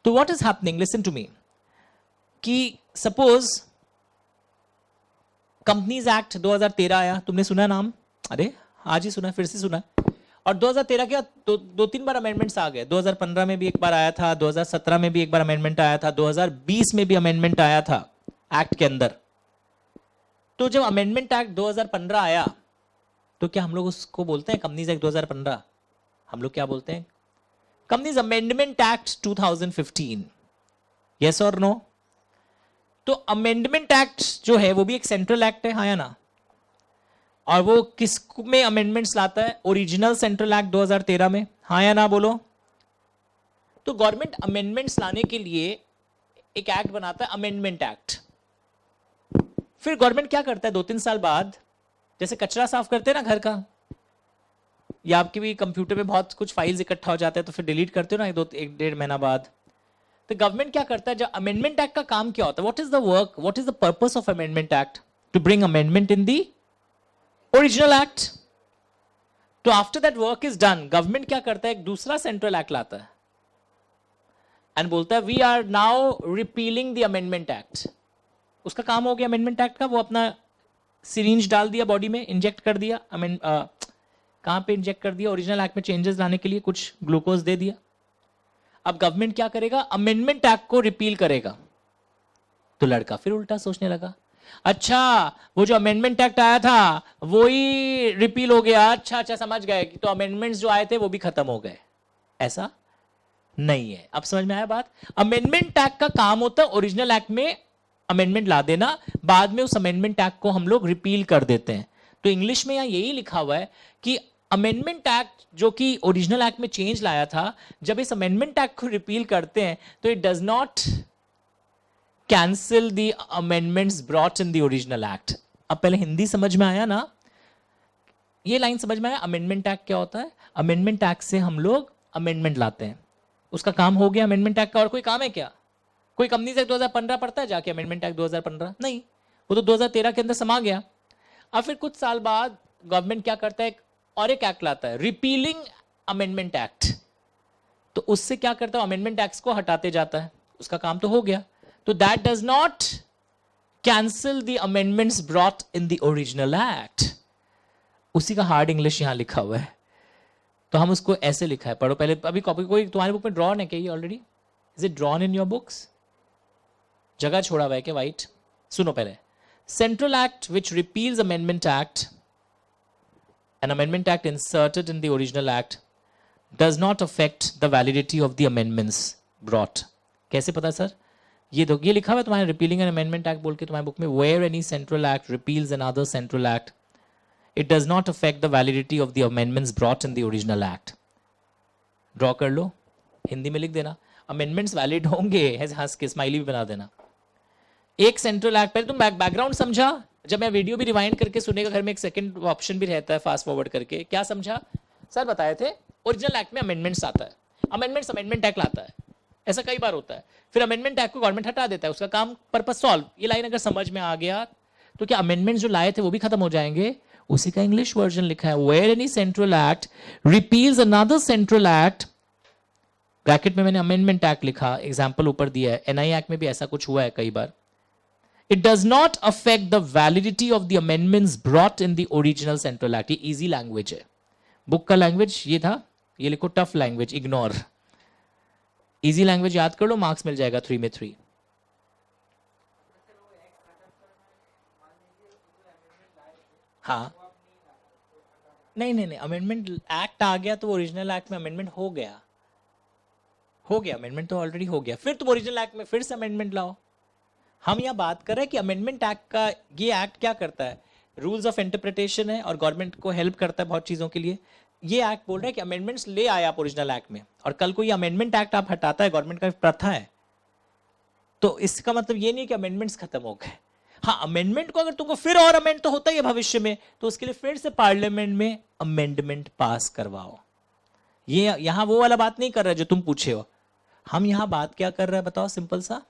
तो what is happening, listen to me, कि सपोज कंपनीज एक्ट 2013 आया. तुमने सुना नाम? अरे आज ही सुना, फिर से सुना. और 2013 के दो तीन बार अमेंडमेंट्स आ गए. 2015 में भी एक बार आया था, 2017 में भी एक बार अमेंडमेंट आया था, 2020 में भी अमेंडमेंट आया था एक्ट के अंदर. तो जब अमेंडमेंट एक्ट 2015 आया, तो क्या हम लोग उसको बोलते हैं कंपनीज एक्ट 2015? हम लोग क्या बोलते हैं? Companies amendment act 2015. यस और नो? तो अमेंडमेंट एक्ट जो है वो भी एक सेंट्रल एक्ट है, हाँ या ना? और वो किस में अमेंडमेंट्स लाता है? ओरिजिनल सेंट्रल एक्ट 2013 में, हाँ या ना बोलो? तो गवर्नमेंट अमेंडमेंट्स लाने के लिए एक एक्ट बनाता है, अमेंडमेंट एक्ट. फिर गवर्नमेंट क्या करता है 2-3 साल बाद, जैसे कचरा साफ करते हैं ना घर का, या आपके भी कंप्यूटर में बहुत कुछ फाइल्स इकट्ठा हो जाते हैं तो फिर डिलीट करते हो ना 1-1.5 महीना बाद. तो गवर्नमेंट क्या करता है, जब अमेंडमेंट एक्ट का काम क्या होता है, what is the work, what is the purpose of amendment act? To bring amendment in the original act. तो after that work is done, government क्या करता है, एक दूसरा सेंट्रल एक्ट लाता है एंड बोलता है we are now repealing the amendment act. उसका काम हो गया अमेंडमेंट एक्ट का, वो अपना सिरिंज डाल दिया बॉडी में, इंजेक्ट कर दिया. कहां पे इंजेक्ट कर दिया? ओरिजिनल एक्ट में चेंजेस लाने के लिए कुछ ग्लूकोज दे दिया. अब गवर्नमेंट क्या करेगा, अमेंडमेंट एक्ट को रिपील करेगा. तो लड़का फिर उल्टा सोचने लगा, अच्छा वो जो अमेंडमेंट एक्ट आया था वो ही रिपील हो गया, अच्छा समझ गए कि तो अमेंडमेंट्स जो आए थे वो भी खत्म हो गए. ऐसा नहीं है. अब समझ में आया बात? अमेंडमेंट एक्ट का काम होता है ओरिजिनल एक्ट में अमेंडमेंट ला देना, बाद में उस अमेंडमेंट एक्ट को हम लोग रिपील कर देते हैं. तो इंग्लिश में यहां यही लिखा हुआ है कि अमेंडमेंट एक्ट जो कि ओरिजिनल एक्ट में चेंज लाया था, जब इस अमेंडमेंट एक्ट को रिपील करते हैं तो it does not cancel the amendments brought in the original act. अब पहले हिंदी समझ में आया ना? ये लाइन समझ में आया? अमेंडमेंट एक्ट क्या होता है? अमेंडमेंट एक्ट से हम लोग अमेंडमेंट लाते हैं, उसका काम हो गया अमेंडमेंट एक्ट का. और कोई काम है क्या? कोई कंपनी से 2015 पढ़ता है जाके अमेंडमेंट एक्ट 2015? नहीं, वो तो 2013 के अंदर समा गया. अब फिर कुछ साल बाद गवर्नमेंट क्या करता है, और एक एक्ट लाता है, रिपीलिंग अमेंडमेंट एक्ट. तो उससे क्या करता है, अमेंडमेंट एक्ट को हटाते जाता है, उसका काम तो हो गया. तो that does not cancel the amendments brought in the original act. उसी का हार्ड इंग्लिश यहां लिखा हुआ है, तो हम उसको ऐसे लिखा है, पढ़ो पहले. अभी कॉपी कोई तुम्हारी बुक में ड्रॉन है क्या ये already? Is it drawn in your books? जगह छोड़ा हुआ है क्या वाइट? सुनो पहले, Central Act which repeals Amendment Act, an Amendment Act inserted in the original Act, does not affect the validity of the amendments brought. कैसे पता sir? ये लिखा हुआ है तुम्हारे Repealing an Amendment Act बोल के तुम्हारे बुक में, where any central act repeals another central act, it does not affect the validity of the amendments brought in the original act. Draw कर लो, हिंदी में लिख देना, अमेंडमेंट्स वैलिड होंगे, ऐसे हंस के स्माइली भी बना देना. एक सेंट्रल एक्ट, पहले तुम बैकग्राउंड समझा, जब मैं वीडियो भी रिवाइंड करके सुनेगा घर में एक सेकंड ऑप्शन भी रहता है फास्ट फॉरवर्ड करके, क्या समझा? सर बताए थे ओरिजिनल एक्ट में अमेंडमेंट्स आता है, अमेंडमेंट एक्ट लाता है, ऐसा कई बार होता है, फिर अमेंडमेंट एक्ट को गवर्नमेंट हटा देता है, उसका काम पर्पस सॉल्व. ये लाइन अगर समझ में आ गया तो क्या अमेंडमेंट्स जो लाए थे वो भी खत्म हो जाएंगे? उसी का इंग्लिश वर्जन लिखा है, where any central act repeals another central act, bracket में मैंने अमेंडमेंट एक्ट लिखा, एग्जांपल ऊपर दिया है. एनआई एक्ट में भी ऐसा कुछ हुआ है कई बार. It does not affect the validity of the amendments brought in the original central act. ये easy language है, बुक का लैंग्वेज ये था, ये लिखो tough language, ignore. Easy language याद कर लो, मार्क्स मिल जाएगा 3 में 3. हाँ नहीं, अमेंडमेंट एक्ट आ गया तो ओरिजिनल एक्ट में अमेंडमेंट हो गया, अमेंडमेंट तो ऑलरेडी हो गया, फिर तुम ओरिजिनल एक्ट में फिर से अमेंडमेंट लाओ. हम यहाँ बात कर रहे हैं कि अमेंडमेंट एक्ट का, ये एक्ट क्या करता है, रूल्स ऑफ इंटरप्रिटेशन है और गवर्नमेंट को हेल्प करता है बहुत चीज़ों के लिए. ये एक्ट बोल रहा है कि अमेंडमेंट्स ले आए आप ओरिजिनल एक्ट में, और कल को ये अमेंडमेंट एक्ट आप हटाता है, गवर्नमेंट का प्रथा है, तो इसका मतलब ये नहीं कि अमेंडमेंट्स खत्म हो गए. हाँ, अमेंडमेंट को अगर तुमको फिर और अमेंड तो होता ही है भविष्य में, तो उसके लिए फिर से पार्लियामेंट में अमेंडमेंट पास करवाओ. ये यहाँ वो वाला बात नहीं कर रहा जो तुम पूछे हो. हम यहाँ बात क्या कर रहे हैं बताओ, सिंपल सा,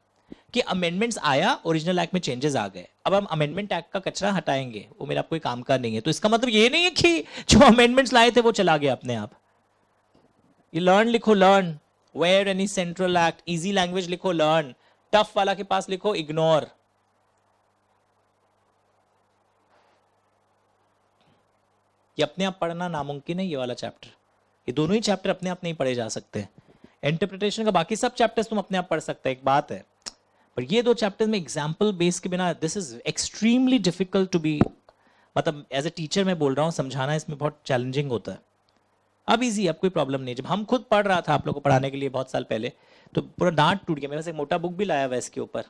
कि अमेंडमेंट्स आया, ओरिजिनल एक्ट में चेंजेस आ गए, अब हम अमेंडमेंट एक्ट का कचरा हटाएंगे, वो मेरा कोई काम का नहीं है. तो इसका मतलब ये नहीं है कि जो अमेंडमेंट्स लाए थे वो चला गया अपने आप. ये लर्न लिखो, learn, where any central act, easy language लिखो लर्न, टफ वाला के पास लिखो इग्नोर. ये अपने आप पढ़ना नामुमकिन है, ये वाला चैप्टर, ये दोनों ही चैप्टर अपने आप नहीं पढ़े जा सकते. इंटरप्रिटेशन का बाकी सब चैप्टर्स तुम अपने आप पढ़ सकते हैं, एक बात है, पर ये दो चैप्टर्स में एग्जाम्पल बेस के बिना this is extremely difficult to be, मतलब एज ए टीचर मैं बोल रहा हूँ, समझाना इसमें बहुत चैलेंजिंग होता है. अब इजी, अब कोई प्रॉब्लम नहीं. जब हम खुद पढ़ रहा था आप लोग को पढ़ाने के लिए बहुत साल पहले, तो पूरा डांट टूट गया. मेरे पास एक मोटा बुक भी लाया हुआ इसके ऊपर,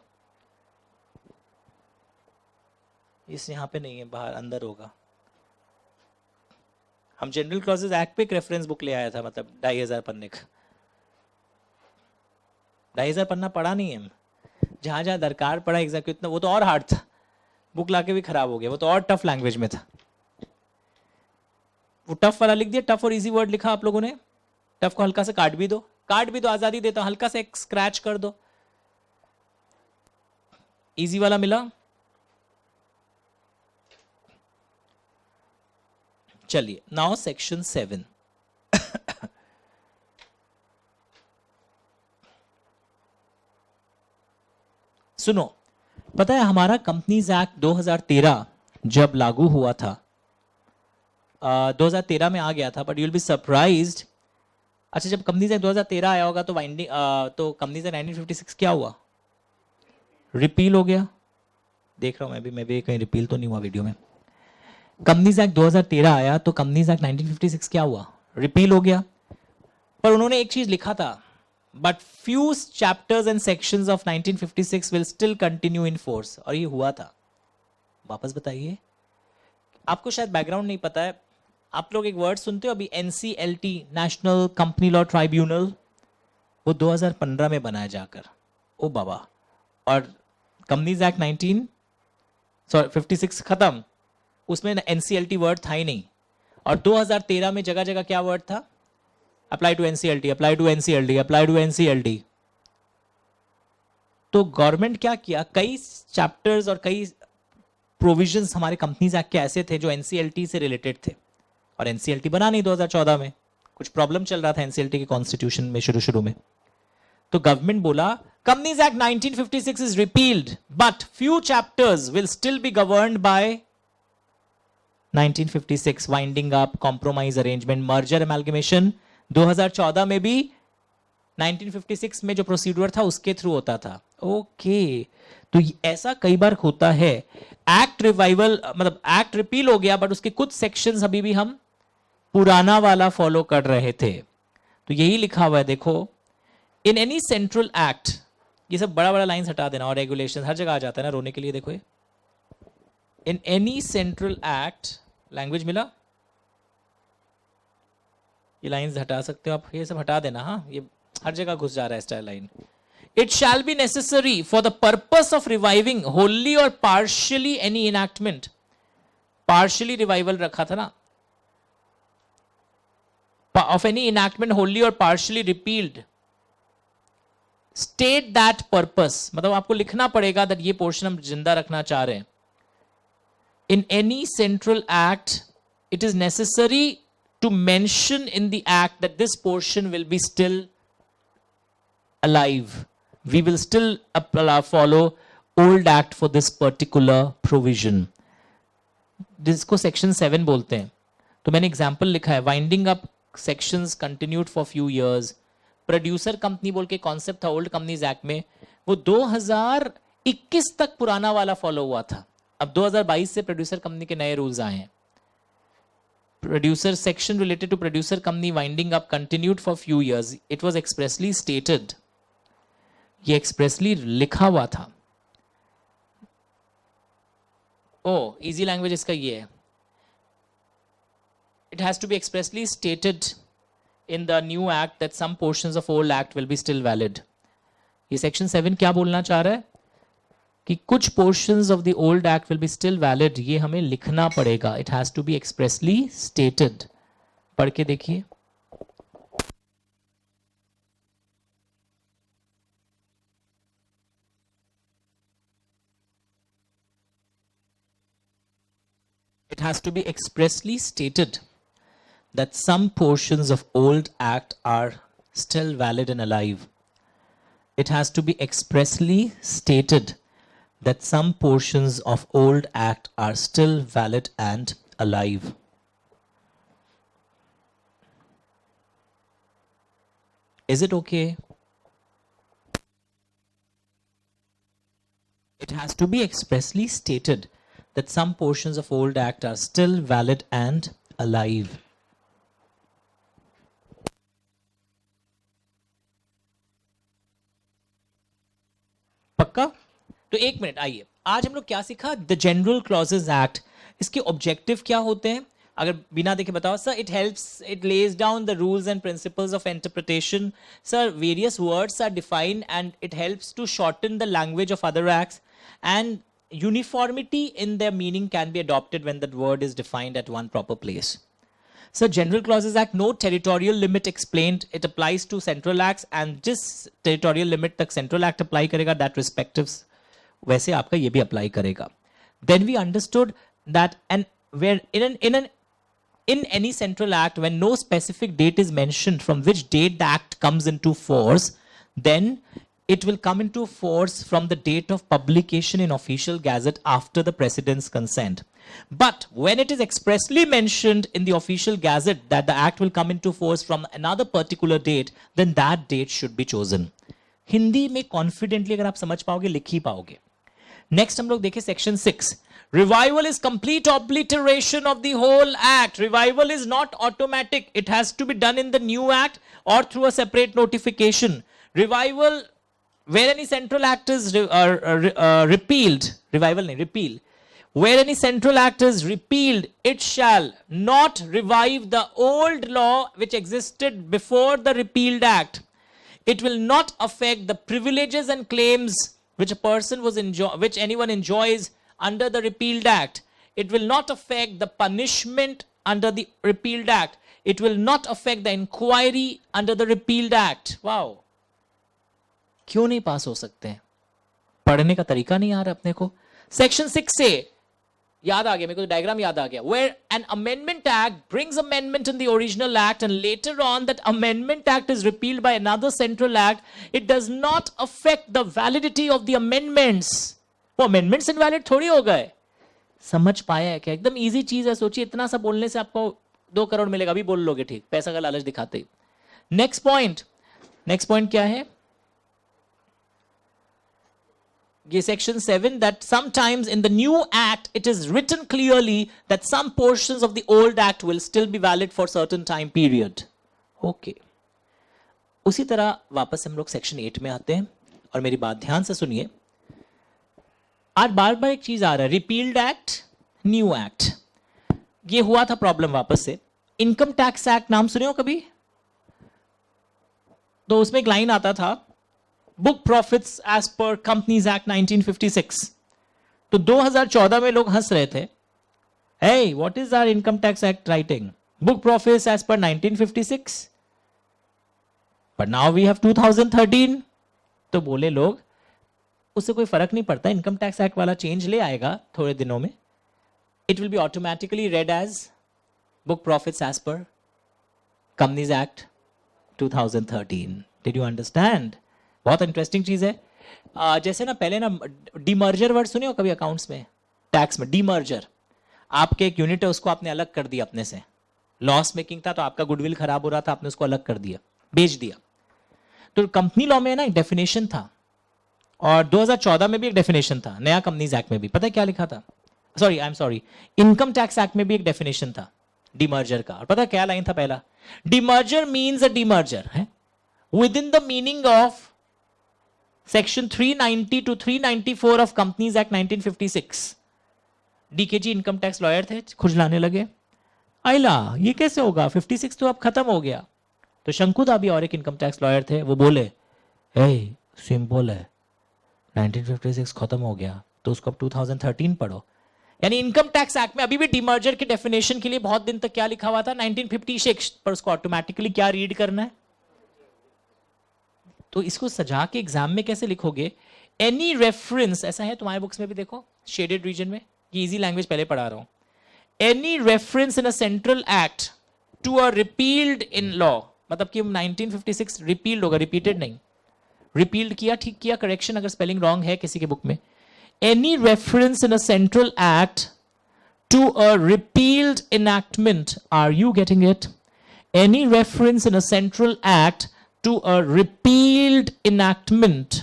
इस यहाँ पे नहीं है, बाहर अंदर होगा. हम जनरल क्लॉजेज एक्ट पे एक रेफरेंस बुक ले आया था, मतलब 2500 पन्ने का. 2500 पन्ना पढ़ा नहीं है, जहाँ जहाँ दरकार पड़ा एग्जैक्ट इतना, वो तो और हार्ड था, बुक लाके भी खराब हो गया, वो तो और टफ लैंग्वेज में था. वो टफ वाला लिख दिया, टफ और इजी वर्ड लिखा आप लोगों ने, टफ को हल्का से काट भी दो, आजादी देता हूं, हल्का से एक स्क्रैच कर दो. इजी वाला मिला. चलिए नाउ सेक्शन 7. सुनो, पता है हमारा कंपनीज एक्ट 2013 जब लागू हुआ था, 2013 में आ गया था, but you will be surprised. अच्छा, जब कंपनीज एक्ट 2013 आया होगा तो तो कंपनीज एक्ट 1956 क्या हुआ? रिपील हो गया. देख रहा हूं मैं भी कहीं रिपील तो नहीं हुआ वीडियो में. कंपनीज एक्ट 2013 आया तो कंपनीज एक्ट 1956 क्या हुआ? रिपील हो गया. पर उन्होंने एक चीज लिखा था, but few chapters and sections of 1956 will still continue in force, और ये हुआ था. वापस बताइए, आपको शायद बैकग्राउंड नहीं पता है, आप लोग एक वर्ड सुनते हो अभी, NCLT, national company law tribunal, वो 2015 में बनाया जाकर, ओ बाबा. और कंपनीज एक्ट 56 खत्म, उसमें NCLT वर्ड था ही नहीं. और 2013 में जगह जगह क्या वर्ड था? Apply to NCLT, apply to NCLT, apply to NCLT. तो गवर्नमेंट क्या किया, कई चैप्टर्स और कई प्रोविजंस हमारे कंपनीज एक्ट के ऐसे थे जो NCLT से रिलेटेड थे, और NCLT बना नहीं 2014 में, कुछ प्रॉब्लम चल रहा था NCLT के कॉन्स्टिट्यूशन में शुरू में. तो गवर्नमेंट बोला companies act 1956 is repealed, but few chapters will still be governed by 1956, winding up, compromise arrangement, merger amalgamation. 2014 में भी 1956 में जो प्रोसीड्यूर था उसके थ्रू होता था। ओके, तो ऐसा कई बार होता है। एक्ट रिवाइवल मतलब एक्ट रिपील हो गया बट उसके कुछ सेक्शंस अभी भी हम पुराना वाला फॉलो कर रहे थे। तो यही लिखा हुआ है, देखो, इन एनी सेंट्रल एक्ट, ये सब बड़ा बड़ा लाइन हटा देना, और रेगुलेशन हर जगह आ जाता है ना रोने के लिए। देखो, इन एनी सेंट्रल एक्ट, लैंग्वेज मिला, ये लाइंस हटा सकते हो आप, ये सब हटा देना। हाँ, ये हर जगह घुस जा रहा है style line. It shall be necessary for the purpose of reviving wholly और partially any enactment, partially revival रखा था ना, of any enactment wholly or partially repealed, state that purpose, मतलब आपको लिखना पड़ेगा that ये पोर्शन हम जिंदा रखना चाह रहे हैं। In any central act, it is necessary to mention in the act that this portion will be still alive. We will still follow old act for this particular provision, जिसको section 7 बोलते हैं। तो मैंने एग्जाम्पल लिखा है, winding up sections continued for few years. Producer company बोल के concept था ओल्ड कंपनीज एक्ट में, वो 2021 तक पुराना वाला फॉलो हुआ था। अब 2022 से प्रोड्यूसर कंपनी के नए रूल्स आए हैं। Producer section related to producer company winding up continued for few years, it was expressly stated, ये एक्सप्रेसली लिखा हुआ था। ओ, इजी लैंग्वेज इसका ये है, it has to be expressly stated in the new act that some portions of old act will be still valid. ये section 7 क्या बोलना चाह रहा है कि कुछ portions of the old act will be still valid, ये हमें लिखना पड़ेगा। It has to be expressly stated. पढ़ के देखिए, it has to be expressly stated that some portions of old act are still valid and alive. It has to be expressly stated that some portions of old act are still valid and alive. Is it okay? It has to be expressly stated that some portions of old act are still valid and alive. पक्का? तो एक minute, आइए, आज हम लोग क्या सीखा? The general clauses act, इसके ऑब्जेक्टिव क्या होते हैं? अगर बिना देखे बताओ। Sir, it helps, it lays down the rules and principles of interpretation. Sir, various words are defined and it helps to shorten the language of other acts and uniformity in their meaning can be adopted when that word is defined at one proper place. So General Clauses Act, no territorial limit explained. It applies to Central Acts and just territorial limit तक Central Act apply करेगा, that respectives वैसे आपका ये भी apply करेगा. Then we understood that and where in any Central Act, when no specific date is mentioned from which date the act comes into force, then it will come into force from the date of publication in official gazette after the president's consent. But when it is expressly mentioned in the official gazette that the act will come into force from another particular date, then that date should be chosen. Hindi में confidently अगर आप समझ पाओगे, लिख ही पाओगे. Next हम लोग देखें section 6. Revival is complete obliteration of the whole act. Revival is not automatic. It has to be done in the new act or through a separate notification. Revival, where any central act is repealed, revival nahi, repeal. Where any central act is repealed, it shall not revive the old law which existed before the repealed act. It will not affect the privileges and claims which a person which anyone enjoys under the repealed act. It will not affect the punishment under the repealed act. It will not affect the inquiry under the repealed act. Wow. क्यों नहीं पास हो सकते हैं? पढ़ने का तरीका नहीं आ रहा अपने को. सेक्शन 6 से याद आ गया मेरे को, डायग्राम याद आ गया. Where an amendment act brings amendment in the original act and later on that amendment act is repealed by another central act, it does not affect the validity of the amendments. वो amendments invalid थोड़ी हो गए. समझ पाया है क्या? एकदम easy चीज है. सोचिए, इतना सा बोलने से आपको 2 करोड़ मिलेगा, अभी बोल लोगे, ठीक, पैसा का लालच दिखाते ही. नेक्स्ट पॉइंट, नेक्स्ट पॉइंट क्या है? ये section 7 that sometimes in the new act it is written clearly that some portions of the old act will still be valid for certain time period. Okay. उसी तरह वापस हम लोग section 8 में आते हैं और मेरी बात ध्यान से सुनिए. आज बार बार एक चीज आ रहा है, रिपील्ड एक्ट, न्यू एक्ट. ये हुआ था प्रॉब्लम वापस से. इनकम टैक्स एक्ट नाम सुने हो कभी? तो उसमें एक लाइन आता था, book profits as per companies act 1956. तो 2014 में लोग हंस रहे थे, hey what is our income tax act writing, book profits as per 1956, but now we have 2013. तो बोले लोग उससे कोई फर्क नहीं पड़ता, इनकम टैक्स एक्ट वाला चेंज ले आएगा थोड़े दिनों में, it will be automatically read as book profits as per companies act 2013. Did you understand? बहुत इंटरेस्टिंग चीज है. जैसे ना पहले ना डीमर्जर वर्ड सुने हो कभी अकाउंट्स में, टैक्स में? डीमर्जर, आपके एक यूनिट है उसको आपने अलग कर दिया अपने से, लॉस मेकिंग था तो आपका गुडविल खराब हो रहा था, आपने उसको अलग कर दिया, बेच दिया. तो कंपनी लॉ में ना एक डेफिनेशन था और 2014 में भी एक डेफिनेशन था, नया कंपनीज एक्ट में भी. पता है क्या लिखा था? सॉरी, इनकम टैक्स एक्ट में भी एक डेफिनेशन था डीमर्जर का. और पता है क्या लाइन था पहला? डीमर्जर मीन्स अ डीमर्जर है within the meaning of section 390 to 394 of companies act 1956. DKG income tax lawyer थे, खुजलाने लगे, आइला ये कैसे होगा, 56 तो अब खत्म हो गया. तो शंकुदा भी और एक इनकम टैक्स लॉयर थे, वो बोले हे सिंपल है, 1956 खत्म हो गया तो उसको अब 2013 पढ़ो. यानी इनकम टैक्स एक्ट में अभी भी डीमर्जर के डेफिनेशन के लिए बहुत दिन तक क्या लिखा हुआ था, 1956, पर उसको ऑटोमेटिकली क्या रीड करना है. तो इसको सजा के एग्जाम में कैसे लिखोगे? एनी रेफरेंस, ऐसा है तुम्हारे बुक्स में भी देखो शेडेड रीजन में, ये इजी लैंग्वेज पहले पढ़ा रहा हूं. Any reference in a central act to a repealed in law, मतलब कि 1956 रिपील्ड होगा, रिपीटेड नहीं. रिपील्ड किया, ठीक किया, करेक्शन अगर स्पेलिंग रॉन्ग है किसी के बुक में. Any reference in a central act to a repealed enactment, are you getting it? Any reference in a central act to a repealed enactment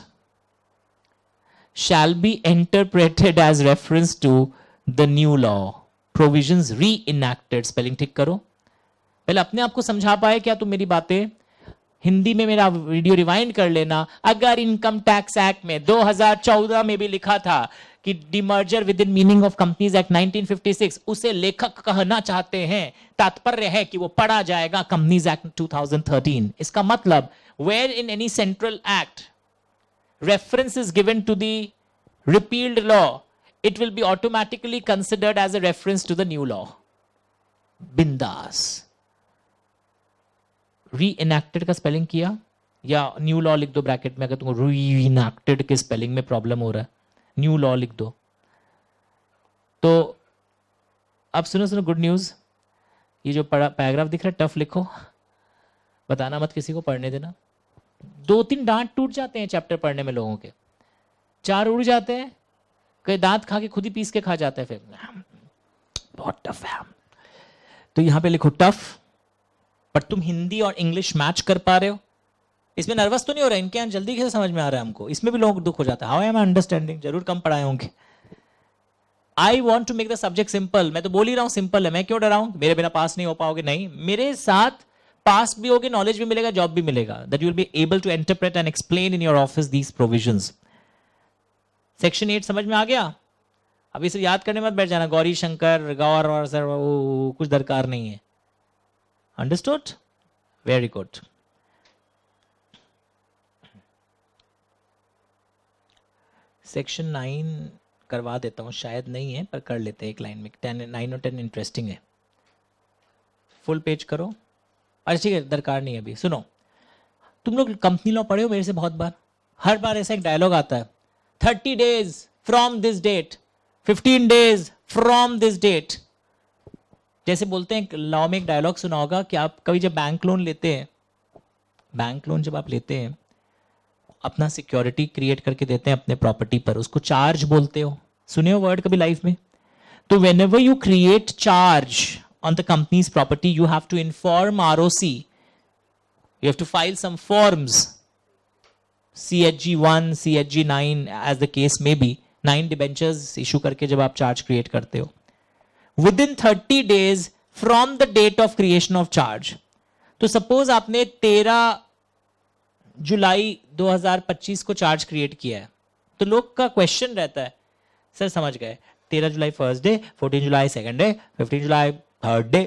shall be interpreted as reference to the new law provisions re-enacted. Spelling ठीक करो. पहले अपने आप को समझा पाए क्या तुम मेरी बातें? हिंदी में मेरा वीडियो रिवाइंड कर लेना. अगर इनकम टैक्स एक्ट में 2014 में भी लिखा था कि demerger with in meaning of companies act 1956, उसे लेखक कहना चाहते हैं, तात्पर्य है कि वो पढ़ा जाएगा कंपनीज एक्ट 2013. इसका मतलब where in any central act reference is given to the repealed law, it will be automatically considered as a reference to the new law. बिंदास. री इनैक्टेड का स्पेलिंग किया या न्यू लॉ लिख दो ब्रैकेट में, अगर तुमको री इनैक्टेड के स्पेलिंग में प्रॉब्लम हो रहा है, न्यू लॉ लिख दो. तो अब सुनो गुड न्यूज, ये जो पैराग्राफ दिख रहा है टफ लिखो, बताना मत किसी को, पढ़ने देना. 2-3 दांत टूट जाते हैं चैप्टर पढ़ने में लोगों के, 4 उड़ जाते हैं, कई दांत खा के खुद ही पीस के खा जाते हैं, फिर बहुत टफ है. तो यहां पे लिखो टफ, पर तुम हिंदी और इंग्लिश मैच कर पा रहे हो. इसमें नर्वस तो नहीं हो रहा? इनके यहाँ जल्दी कैसे समझ में आ रहा है हमको? इसमें भी लोगों को दुख हो जाता है. How am I understanding? जरूर कम पढ़ाए होंगे. I want to make the subject simple. मैं तो बोल ही रहा हूं सिंपल है, मैं क्यों डराऊं? मेरे बिना पास नहीं हो पाओगे? नहीं, मेरे साथ पास भी होगे, नॉलेज भी मिलेगा, जॉब भी मिलेगा. That you will be able to interpret and explain in your office these provisions. Section 8 समझ में आ गया? अब इसे याद करने मत बैठ जाना, गौरी शंकर गौर और सर, वो कुछ दरकार नहीं है. अंडरस्टूड? Very good. सेक्शन 9 करवा देता हूं, शायद नहीं है पर कर लेते हैं एक लाइन में. 9 और 10 इंटरेस्टिंग है. फुल पेज करो. अच्छा ठीक है, दरकार नहीं है अभी. सुनो, तुम लोग कंपनी लॉ पढ़े हो मेरे से बहुत बार. हर बार ऐसा एक डायलॉग आता है, 30 days from this date, 15 days from this date. जैसे बोलते हैं लॉ में एक डायलॉग सुना होगा कि आप कभी जब बैंक लोन लेते हैं, बैंक लोन जब आप लेते हैं अपना सिक्योरिटी क्रिएट करके देते हैं अपने प्रॉपर्टी पर, उसको चार्ज बोलते हो. सुने हो वर्ड कभी लाइफ में? तो whenever you create charge on the company's property, you have to inform ROC You have to file some forms, CHG1, CHG9 as the case may be. 9 debentures issue करके जब आप charge create करते हो, within 30 days from the date of creation of charge. तो suppose आपने 13 जुलाई 2025 को charge create किया है, तो लोग का क्वेश्चन रहता है, सर समझ गए 13 जुलाई फर्स्ट डे, 14 जुलाई सेकंड डे, 15 जुलाई थर्ड डे.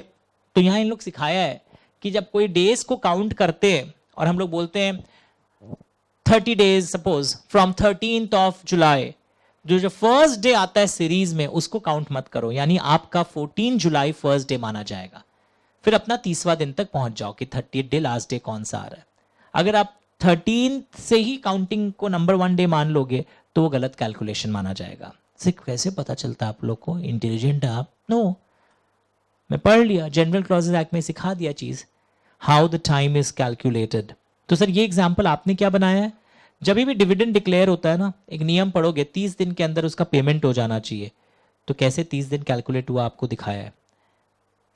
तो यहां इन लोग सिखाया है कि जब कोई डेज को काउंट करते हैं और हम लोग बोलते हैं 30 days, suppose from 13th of July, जो फर्स्ट डे आता है सीरीज में उसको काउंट मत करो, यानी आपका 14 जुलाई फर्स्ट डे माना जाएगा. फिर अपना 30वां दिन तक पहुंच जाओ कि 30th डे लास्ट डे कौन सा आ रहा है. अगर आप 13th से ही काउंटिंग को नंबर 1 डे मान लोगे तो वो गलत कैलकुलेशन माना जाएगा. कैसे पता चलता आप लोग को, इंटेलिजेंट आप? नो, मैं पढ़ लिया, जनरल क्लॉजेस एक्ट में सिखा दिया चीज, how the time is calculated. तो सर ये एग्जांपल आपने क्या बनाया है? जब भी डिविडेंड डिक्लेयर होता है ना, एक नियम पढ़ोगे 30 दिन के अंदर उसका पेमेंट हो जाना चाहिए. तो कैसे 30 दिन कैलकुलेट हुआ आपको दिखाया है.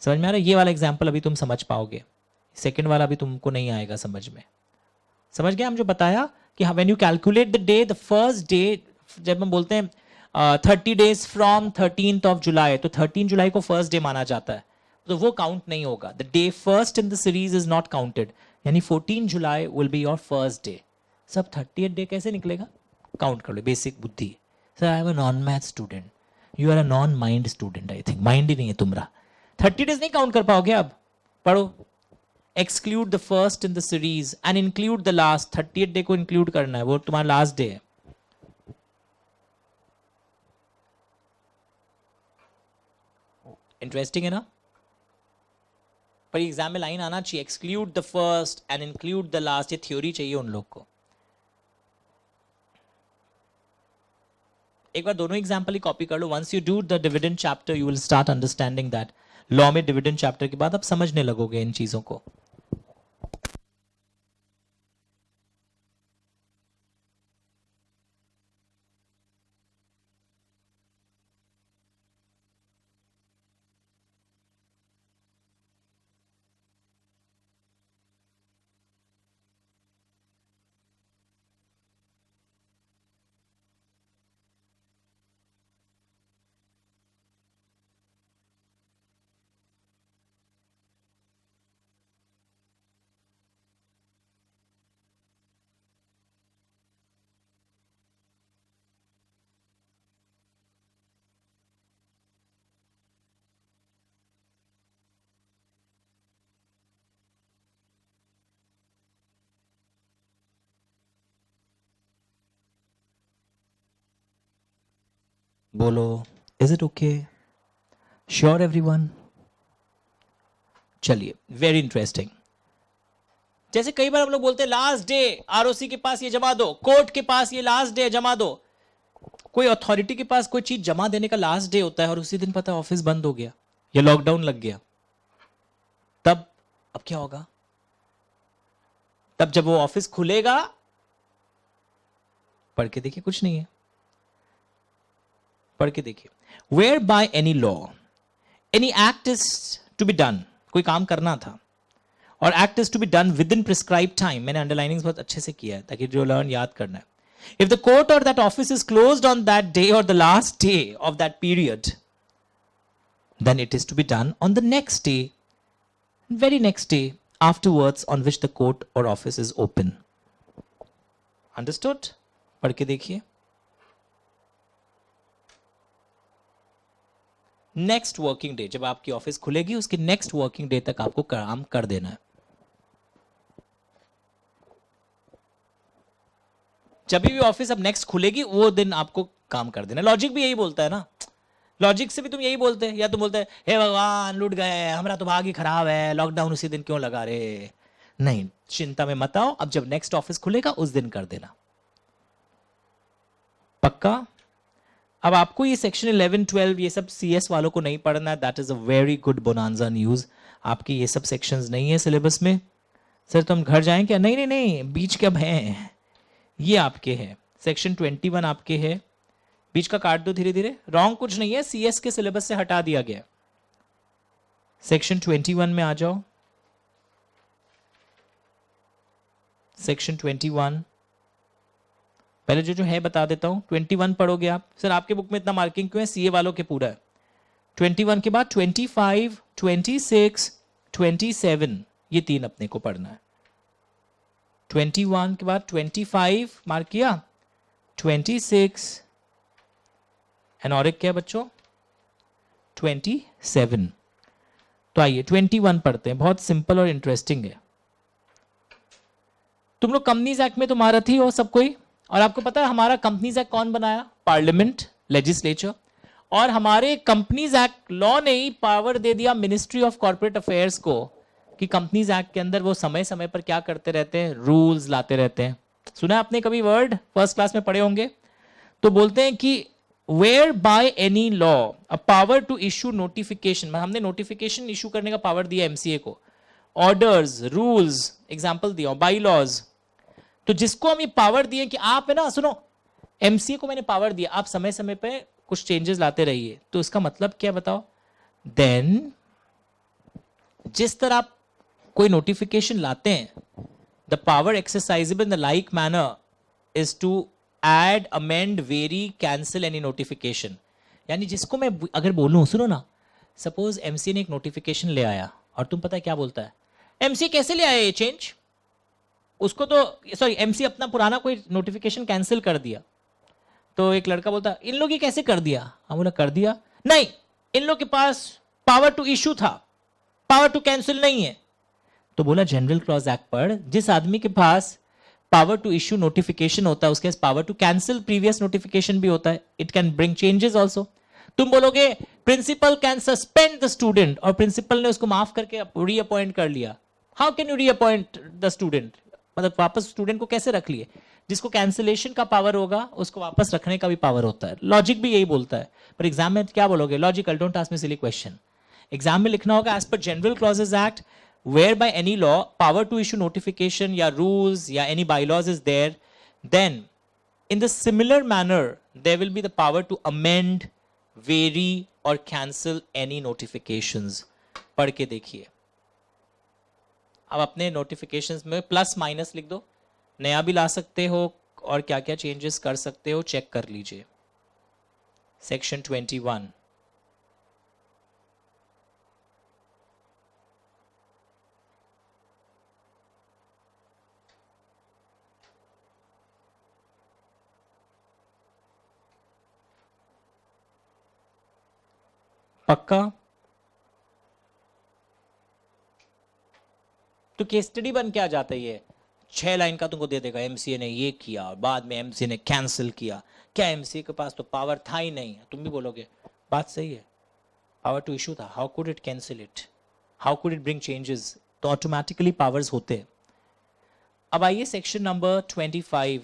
समझ में आ रहा है? ये वाला एग्जाम्पल अभी तुम समझ पाओगे, सेकेंड वाला अभी तुमको नहीं आएगा समझ में. समझ गए हम जो बताया कि when you calculate the day, the first day, जब हम बोलते हैं 30 days from 13th of July, तो 13 जुलाई को फर्स्ट डे माना जाता है, तो वो काउंट नहीं होगा. The day first in the series is not counted, यानी 14 जुलाई will be your first day. सब 30th डे कैसे निकलेगा? काउंट कर लो, बेसिक बुद्धि. Sir I am a non math student, you are a non mind student. I think mind ही नहीं है तुम्हारा. 30 डेज नहीं काउंट कर पाओगे. अब पढ़ो, exclude the first in the series and include the last. 30th day को इंक्लूड करना है, वो तुम्हारा लास्ट डे है. इंटरेस्टिंग है ना? पर एग्जाम में लाइन आना चाहिए, exclude the first and include the last. ये थ्योरी चाहिए उन लोग को. एक बार दोनों एग्जाम्पल ही कॉपी कर लो. Once you do the dividend chapter you will start understanding that. Law में डिविडेंड चैप्टर के बाद आप समझने लगोगे इन चीजों को. बोलो, is it okay? Sure everyone? चलिए, वेरी इंटरेस्टिंग. जैसे कई बार हम लोग बोलते हैं लास्ट डे आरओसी के पास ये जमा दो, कोर्ट के पास ये लास्ट डे जमा दो. कोई अथॉरिटी के पास कोई चीज जमा देने का लास्ट डे होता है और उसी दिन पता है ऑफिस बंद हो गया या लॉकडाउन लग गया, तब अब क्या होगा? तब जब वो ऑफिस खुलेगा, पढ़ के देखिए, कुछ नहीं है, पढ़ के देखिए. Whereby any law any act is to be done, कोई काम करना था और act is to be done within prescribe time. मैंने अंडरलाइनिंग बहुत अच्छे से किया है ताकि जो लर्न याद करना है. इफ द कोर्ट और that office is closed on that day और the last day of that period, then it is to be done on the next day, very next day afterwards on which the court or office is open. Understood? पढ़ के देखिए. Next working day, जब आपकी office खुलेगी उसके next working day तक आपको काम कर देना है. जब भी ऑफिस अब नेक्स्ट खुलेगी वो दिन आपको काम कर देना. लॉजिक भी यही बोलता है ना. लॉजिक से भी तुम यही बोलते हैं, या तुम बोलते हैं हे भगवान लूट गए, हमारा तो भाग ही खराब है, लॉकडाउन उसी दिन क्यों लगा रे. नहीं, चिंता में मत आओ, अब जब नेक्स्ट ऑफिस खुलेगा उस दिन कर देना. पक्का? अब आपको ये सेक्शन 11, 12 ये सब CS वालों को नहीं पढ़ना है. That is a very good bonanza news. आपकी ये सब सेक्शंस नहीं है सिलेबस में. सर तो हम घर जाएं क्या? नहीं नहीं नहीं, बीच के अब हैं, ये आपके हैं. सेक्शन 21 आपके है, बीच का काट दो धीरे धीरे. रॉन्ग कुछ नहीं है, CS के सिलेबस से हटा दिया गया. सेक्शन 21 में आ जाओ. सेक्शन 21, पहले जो जो है बता देता हूं। 21 पढ़ोगे आप। सर आपके बुक में इतना मार्किंग क्यों है? सीए वालों के पूरा है। 21 के बाद 25, 26, 27, ये 3 अपने को पढ़ना है। 21 के बाद 25 मार्क किया, 26 एंड और एक क्या बच्चों? 27। तो आइए 21 पढ़ते हैं, बहुत सिंपल और इंटरेस्टिंग है। तुम लोग कंपनीज एक्ट में तो महारथी हो सब कोई, और आपको पता है हमारा कंपनीज एक्ट कौन बनाया? Parliament, legislature. और हमारे कंपनीज एक्ट लॉ ने ही पावर दे दिया मिनिस्ट्री ऑफ कॉर्पोरेट अफेयर्स को कि कंपनीज एक्ट के अंदर वो समय समय पर क्या करते रहते हैं? रूल्स लाते रहते हैं। सुना है आपने कभी वर्ड? फर्स्ट क्लास में पढ़े होंगे। तो बोलते हैं कि whereby any law a power to issue notification, हमने नोटिफिकेशन इशू करने का पावर दिया एमसीए को, ऑर्डर्स, रूल्स, एग्जाम्पल दिया, बाई लॉज। तो जिसको हम ये पावर दिए कि आप है ना, सुनो, एमसीए को मैंने पावर दिया, आप समय समय पे कुछ चेंजेस लाते रहिए। तो इसका मतलब क्या बताओ? देन जिस तरह आप कोई नोटिफिकेशन लाते हैं, the power exercisable in the like manner is to add, amend, vary, cancel any notification. यानी जिसको मैं अगर बोलूं, सुनो ना, सपोज एमसीए ने एक नोटिफिकेशन ले आया और तुम पता है क्या बोलता है? एमसीए कैसे ले आया ये चेंज? उसको तो सॉरी, एमसीए अपना पुराना कोई नोटिफिकेशन कैंसिल कर दिया। तो एक लड़का बोलता इन लोग ये कैसे कर दिया? हम बोला कर दिया नहीं, इन लोग के पास पावर टू इशू था, पावर टू कैंसिल नहीं है। तो बोला जनरल क्लॉज एक्ट पढ़, जिस आदमी के पास पावर टू इशू नोटिफिकेशन होता है उसके पास power to cancel previous notification भी होता है। It can bring changes also. तुम बोलोगे principal can suspend the student, और प्रिंसिपल ने उसको माफ करके रीअपॉइंट कर लिया। How can you reappoint the student? मतलब वापस स्टूडेंट को कैसे रख लिए? जिसको कैंसिलेशन का पावर होगा उसको वापस रखने का भी पावर होता है। लॉजिक भी यही बोलता है। पर एग्जाम में क्या बोलोगे? Logical, don't ask me silly question. Exam में लिखना होगा as per general clauses act, whereby any law power to issue notification या rules या any bylaws is there, then in the similar manner there will be the power to amend, vary or cancel any notifications। पढ़ के देखिए। अब अपने notifications में plus minus लिख दो, नया भी ला सकते हो और क्या क्या चेंजेस कर सकते हो चेक कर लीजिए। सेक्शन 21, पक्का? तो केस स्टडी बन के आ जाता है ये। 6 लाइन का तुमको दे देगा, एमसीए ने ये किया और बाद में एमसीए ने कैंसिल किया। क्या एमसीए के पास तो पावर था ही नहीं? तुम भी बोलोगे बात सही है, पावर टू इशू था, how could it cancel it, how could it bring changes? तो ऑटोमेटिकली पावर्स होते हैं। अब आइए सेक्शन नंबर 25,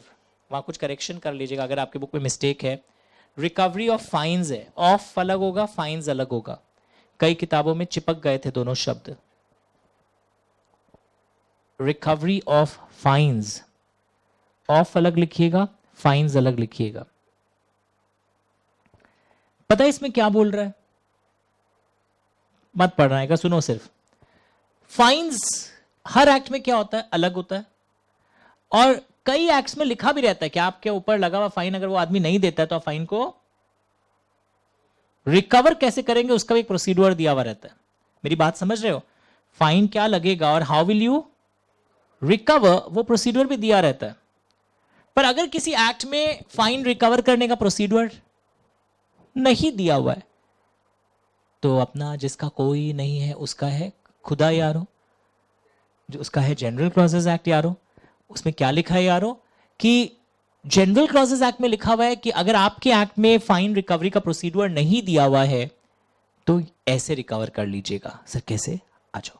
वहां कुछ करेक्शन कर लीजिएगा अगर आपके बुक में मिस्टेक है। रिकवरी ऑफ फाइन्स है, ऑफ अलग होगा, फाइन्स अलग होगा। कई किताबों में चिपक गए थे दोनों शब्द। रिकवरी ऑफ फाइन्स, ऑफ अलग लिखिएगा, फाइन्स अलग लिखिएगा। पता है इसमें क्या बोल रहा है? मत पढ़ना है, सुनो सिर्फ। फाइन्स हर एक्ट में क्या होता है? अलग होता है। और कई एक्ट्स में लिखा भी रहता है कि आपके ऊपर लगा हुआ फाइन अगर वो आदमी नहीं देता है तो आप फाइन को रिकवर कैसे करेंगे उसका भी एक प्रोसीड्यूर दिया हुआ रहता है। मेरी बात समझ रहे हो? फाइन क्या लगेगा और हाउ विल यू रिकवर, वो प्रोसीड्यूर भी दिया रहता है। पर अगर किसी एक्ट में फाइन रिकवर करने का प्रोसीड्यूर नहीं दिया हुआ है तो अपना जिसका कोई नहीं है उसका है खुदा यारो, जो उसका है जनरल क्लॉजेस एक्ट यारो। उसमें क्या लिखा है यारो कि जनरल क्लॉजेस एक्ट में लिखा हुआ है कि अगर आपके एक्ट में फाइन रिकवरी का प्रोसीड्यूर नहीं दिया हुआ है तो ऐसे रिकवर कर लीजिएगा। सर कैसे? आ जाओ।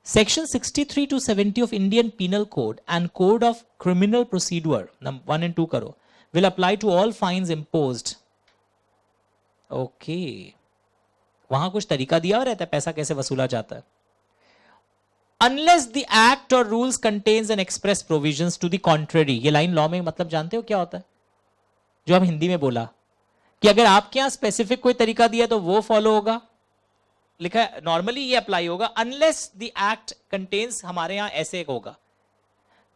Section 63 to 70 of Indian penal code and code of criminal procedure 1 and 2 करो, will apply to all fines imposed. Okay, वहां कुछ तरीका दिया हुआ रहता है पैसा कैसे वसूला जाता है। Unless the act or rules contains an express provisions to the contrary, ये लाइन लॉ में मतलब जानते हो क्या होता है? जो हम हिंदी में बोला कि अगर आपके यहां स्पेसिफिक कोई तरीका दिया तो वो फॉलो होगा, लिखा है नॉर्मली ये अप्लाई होगा अनलेस द एक्ट कंटेन्स, हमारे यहां ऐसे होगा।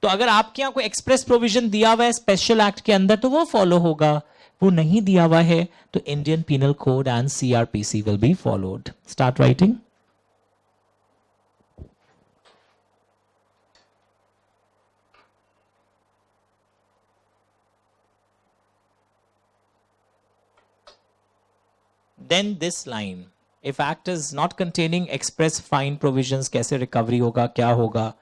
तो अगर आपके यहां कोई एक्सप्रेस प्रोविजन दिया हुआ है स्पेशल एक्ट के अंदर तो वो फॉलो होगा, वो नहीं दिया हुआ है तो Indian penal code and CrPC will be followed. Start writing. Then this line, if act is not containing express fine provisions, कैसे रिकवरी होगा, क्या होगा,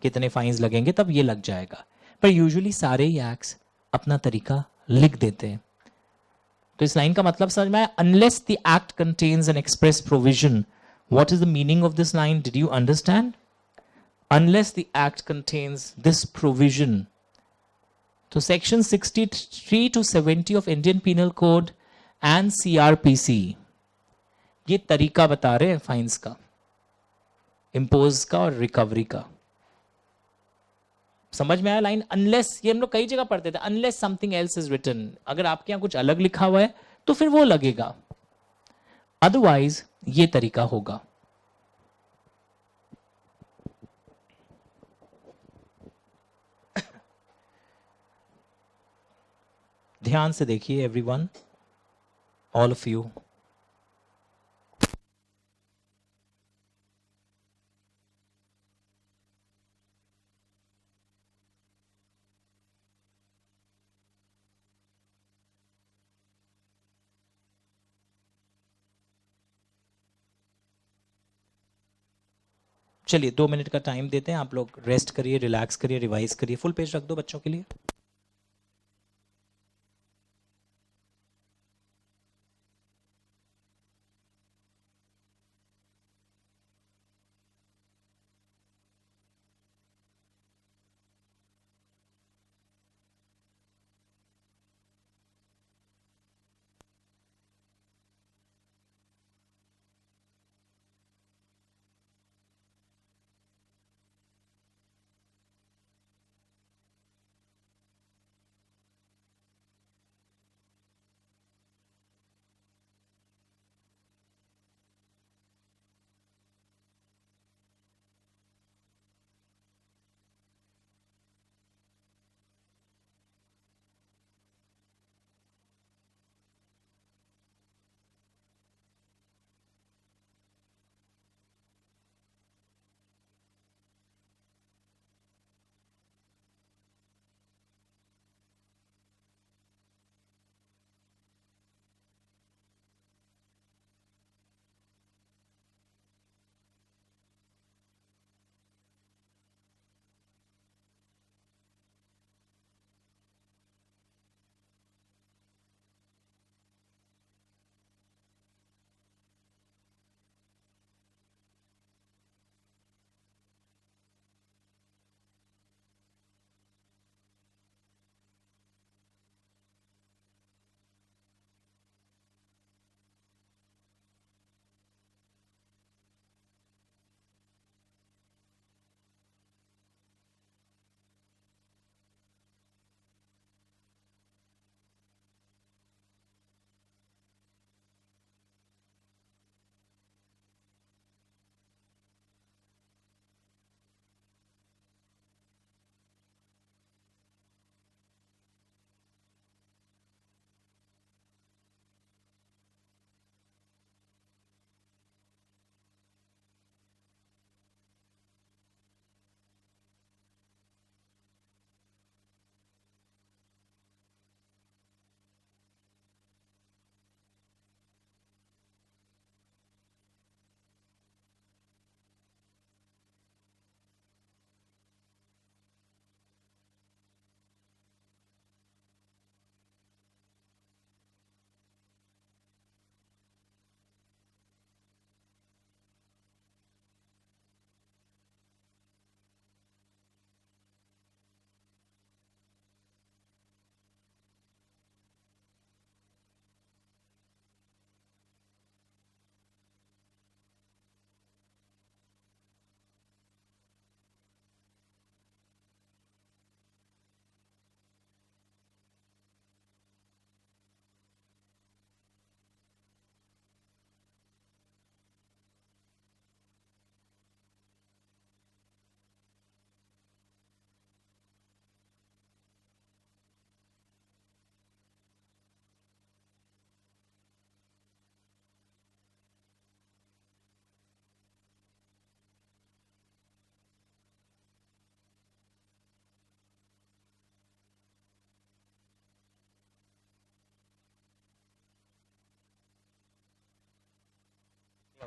कितने फाइन्स लगेंगे, तब ये लग जाएगा। पर यूजुअली सारे ही एक्ट्स अपना तरीका लिख देते हैं। तो इस लाइन का मतलब समझ में आया? Unless the act contains an express provision. What is the meaning of this line? Did you understand? Unless the act contains this provision. तो section 63 to 70 of Indian penal code and CrPC ये तरीका बता रहे हैं fines का, impose का और recovery का। समझ में आया लाइन? अनलेस, ये हम लोग कई जगह पढ़ते थे, unless something else is written, अगर आपके यहां कुछ अलग लिखा हुआ है तो फिर वो लगेगा, अदरवाइज ये तरीका होगा। ध्यान से देखिए एवरीवन, ऑल ऑफ यू। चलिए 2 मिनट का टाइम देते हैं, आप लोग रेस्ट करिए, रिलैक्स करिए, रिवाइज करिए। फुल पेज रख दो बच्चों के लिए।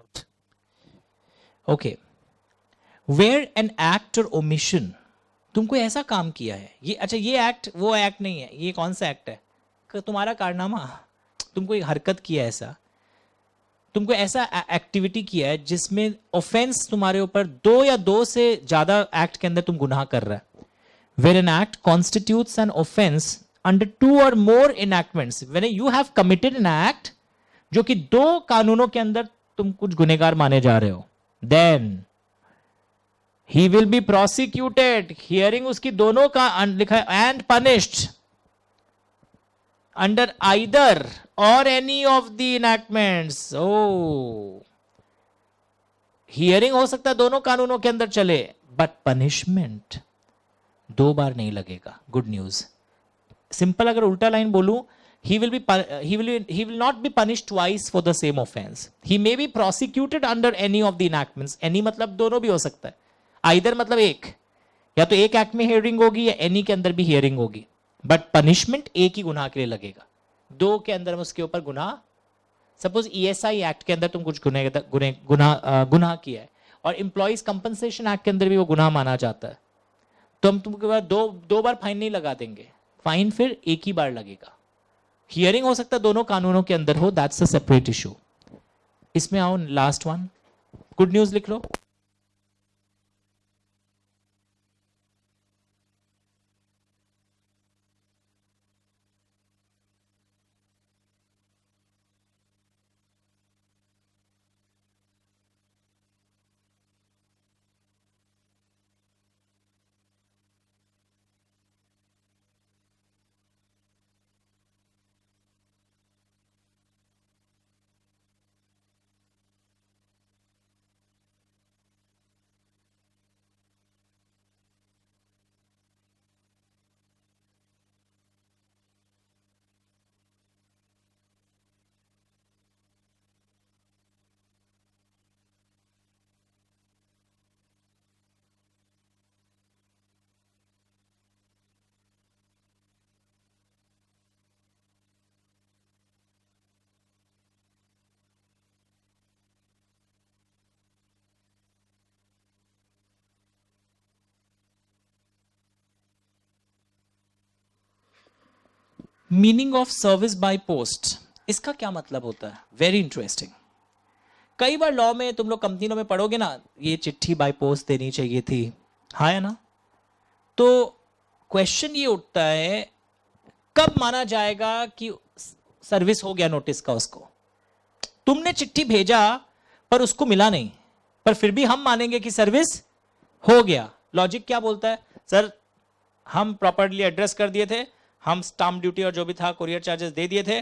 Out. Okay, where an act और ओमिशन, तुमको ऐसा काम किया है, ये अच्छा ये एक्ट वो एक्ट नहीं है, ये कौन सा एक्ट है, तुम्हारा कारनामा, तुमको एक हरकत किया ऐसा, तुमको ऐसा एक्टिविटी किया है जिसमें ऑफेंस तुम्हारे ऊपर दो या दो से ज्यादा एक्ट के अंदर तुम गुनाह कर रहा है. Where an act constitutes an offence under two और more enactments, when you have committed an act जो कि दो कानूनों के अंदर तुम कुछ गुनेगार माने जा रहे हो, then he will be prosecuted, hearing उसकी दोनों का लिखा है, एंड पनिश्ड अंडर आइदर और एनी ऑफ द इनैक्टमेंट्स. ओ, हियरिंग हो सकता है दोनों कानूनों के अंदर चले, बट पनिशमेंट दो बार नहीं लगेगा. Good news. सिंपल अगर उल्टा लाइन बोलूं, he will not be punished twice for the same offense. He may be prosecuted under any of the enactments. any मतलब दोनों भी हो सकता है. either मतलब एक, या तो एक एक्ट में हियरिंग होगी या any के अंदर भी हियरिंग होगी, बट पनिशमेंट एक ही गुनाह के लिए लगेगा. दो के अंदर में उसके ऊपर गुनाह, सपोज ESI एक्ट के अंदर तुम कुछ गुनाह किया है और एम्प्लॉइज कंपनसेशन एक्ट के अंदर भी वो गुनाह माना जाता है, तो हम तुमके दो बार फाइन नहीं लगा देंगे, फाइन फिर एक ही बार लगेगा. हियरिंग हो सकता है दोनों कानूनों के अंदर हो, दैट्स अ सेपरेट इशू. इसमें आओ लास्ट वन, गुड न्यूज लिख लो. Meaning of service by post, इसका क्या मतलब होता है? Very interesting. कई बार लॉ में तुम लोग कंपनियों में पढ़ोगे ना, ये चिट्ठी बाय पोस्ट देनी चाहिए थी, हाँ है ना. तो क्वेश्चन ये उठता है, कब माना जाएगा कि सर्विस हो गया नोटिस का उसको? तुमने चिट्ठी भेजा पर उसको मिला नहीं, पर फिर भी हम मानेंगे कि सर्विस हो गया. लॉजिक क्या बोलता है? सर हम प्रॉपर्ली एड्रेस कर दिए थे, हम स्टाम्प ड्यूटी और जो भी था कुरियर चार्जेस दे दिए थे,